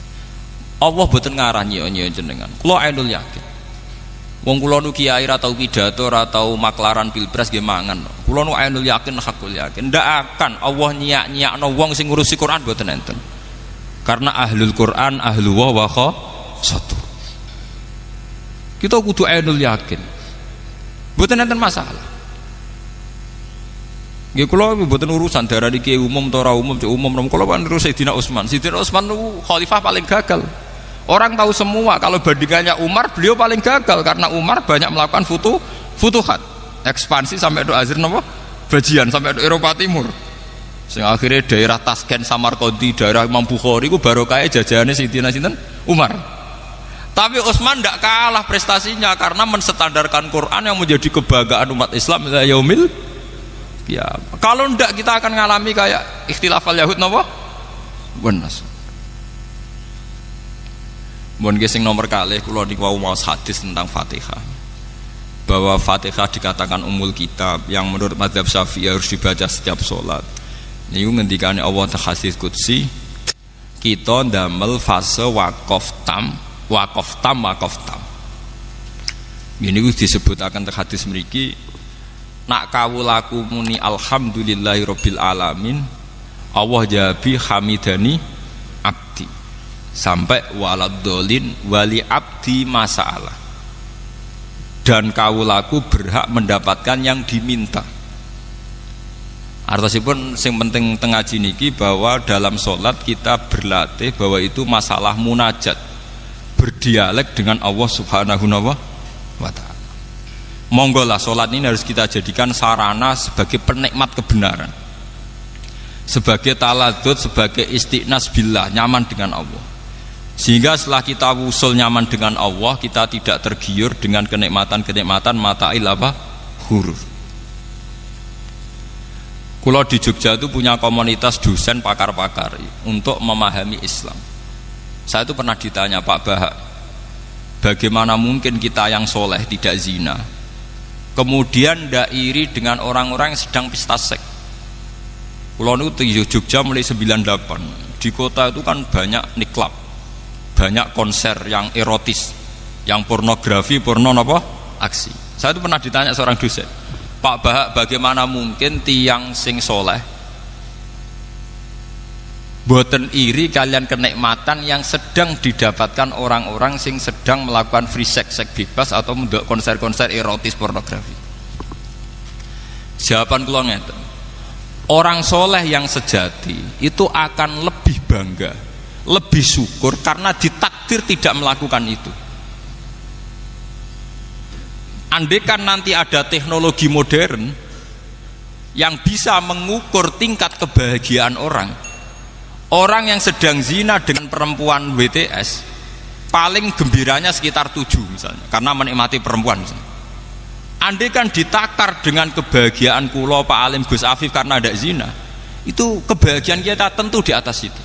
Allah boten ngarah nyio-nyio jenengan. Kula ainul yakin. Wong kula nu kiai ra tau pidato, ra tau maklaran pilpres nggih mangan. Kula nu ainul yakin hakul yakin ndak akan Allah nyiak-nyiakno wong sing ngurusi Quran boten enten. Karena ahlul Quran ahlu wa satu. Kita kudu ainul yakin. Boten enten masalah. Nggih kula mboten urusan darah iki umum ta ora umum, kula kan terus Sayyidina Utsman. Sayyidina Utsman itu khalifah paling gagal. Orang tahu semua kalau bandingannya Umar, beliau paling gagal karena Umar banyak melakukan futuhat, ekspansi sampai ke Azir napa? Bajian sampai ke Eropa Timur. Sehingga akhirnya daerah Tasken, Samarkandi, daerah Imam Bukhari ku barokah jajahane Sayyidina sinten? Umar. Tapi Utsman tidak kalah prestasinya karena menstandarkan Quran yang menjadi kebanggaan umat Islam ila yaumil ya, kalau ndak kita akan ngalami kayak ikhtilafal Yahud napa? Benas. Mun sing nomor kalih kula niku wau maos hadis tentang Fatihah. Bahwa Fatihah dikatakan umul kitab yang menurut mazhab Syafi'i harus dibaca setiap salat. Niku ngendikane Allah hadis qudsi, kita ndamel fase waqaf tam. Ini disebutaken teng hadis mriki nak kawulaku muni alhamdulillahi rabbil alamin Allah jabi hamidani abdi sampai waladolin wali abdi masalah. dan kaulaku berhak mendapatkan yang diminta. Artosipun sing penting tengaji niki bahwa dalam sholat kita berlatih bahwa itu masalah munajat, berdialek dengan Allah Subhanahu wa ta'ala. Monggolah sholat ini harus kita jadikan sarana sebagai penikmat kebenaran, sebagai taladzud, sebagai istiqnas billah, nyaman dengan Allah. Sehingga setelah kita wusul nyaman dengan Allah, kita tidak tergiur dengan kenikmatan-kenikmatan mata'il huruf. Kulo di Jogja itu punya komunitas dosen pakar-pakar untuk memahami Islam. Saya itu pernah ditanya, Pak Bahak, bagaimana mungkin kita yang soleh tidak zina, kemudian tidak iri dengan orang-orang yang sedang pesta seks? Kulo itu di Jogja mulai 98. Di kota itu kan banyak niklab, banyak konser yang erotis, yang pornografi, aksi. Saya itu pernah ditanya seorang dosen, Pak Bahak, bagaimana mungkin tiang sing soleh boten iri kalian kenikmatan yang sedang didapatkan orang-orang sing sedang melakukan free sex, seks bebas atau untuk konser-konser erotis pornografi? Jawaban kula ngeten, orang soleh yang sejati itu akan lebih bangga, lebih syukur karena ditakdir tidak melakukan itu. Andaikan nanti ada teknologi modern yang bisa mengukur tingkat kebahagiaan orang yang sedang zina dengan perempuan WTS paling gembiranya sekitar 7 misalnya, karena menikmati perempuan misalnya. Andaikan ditakar dengan kebahagiaan kulo Pak Alim Gus Afif karena ada zina, itu kebahagiaan kita tentu di atas itu.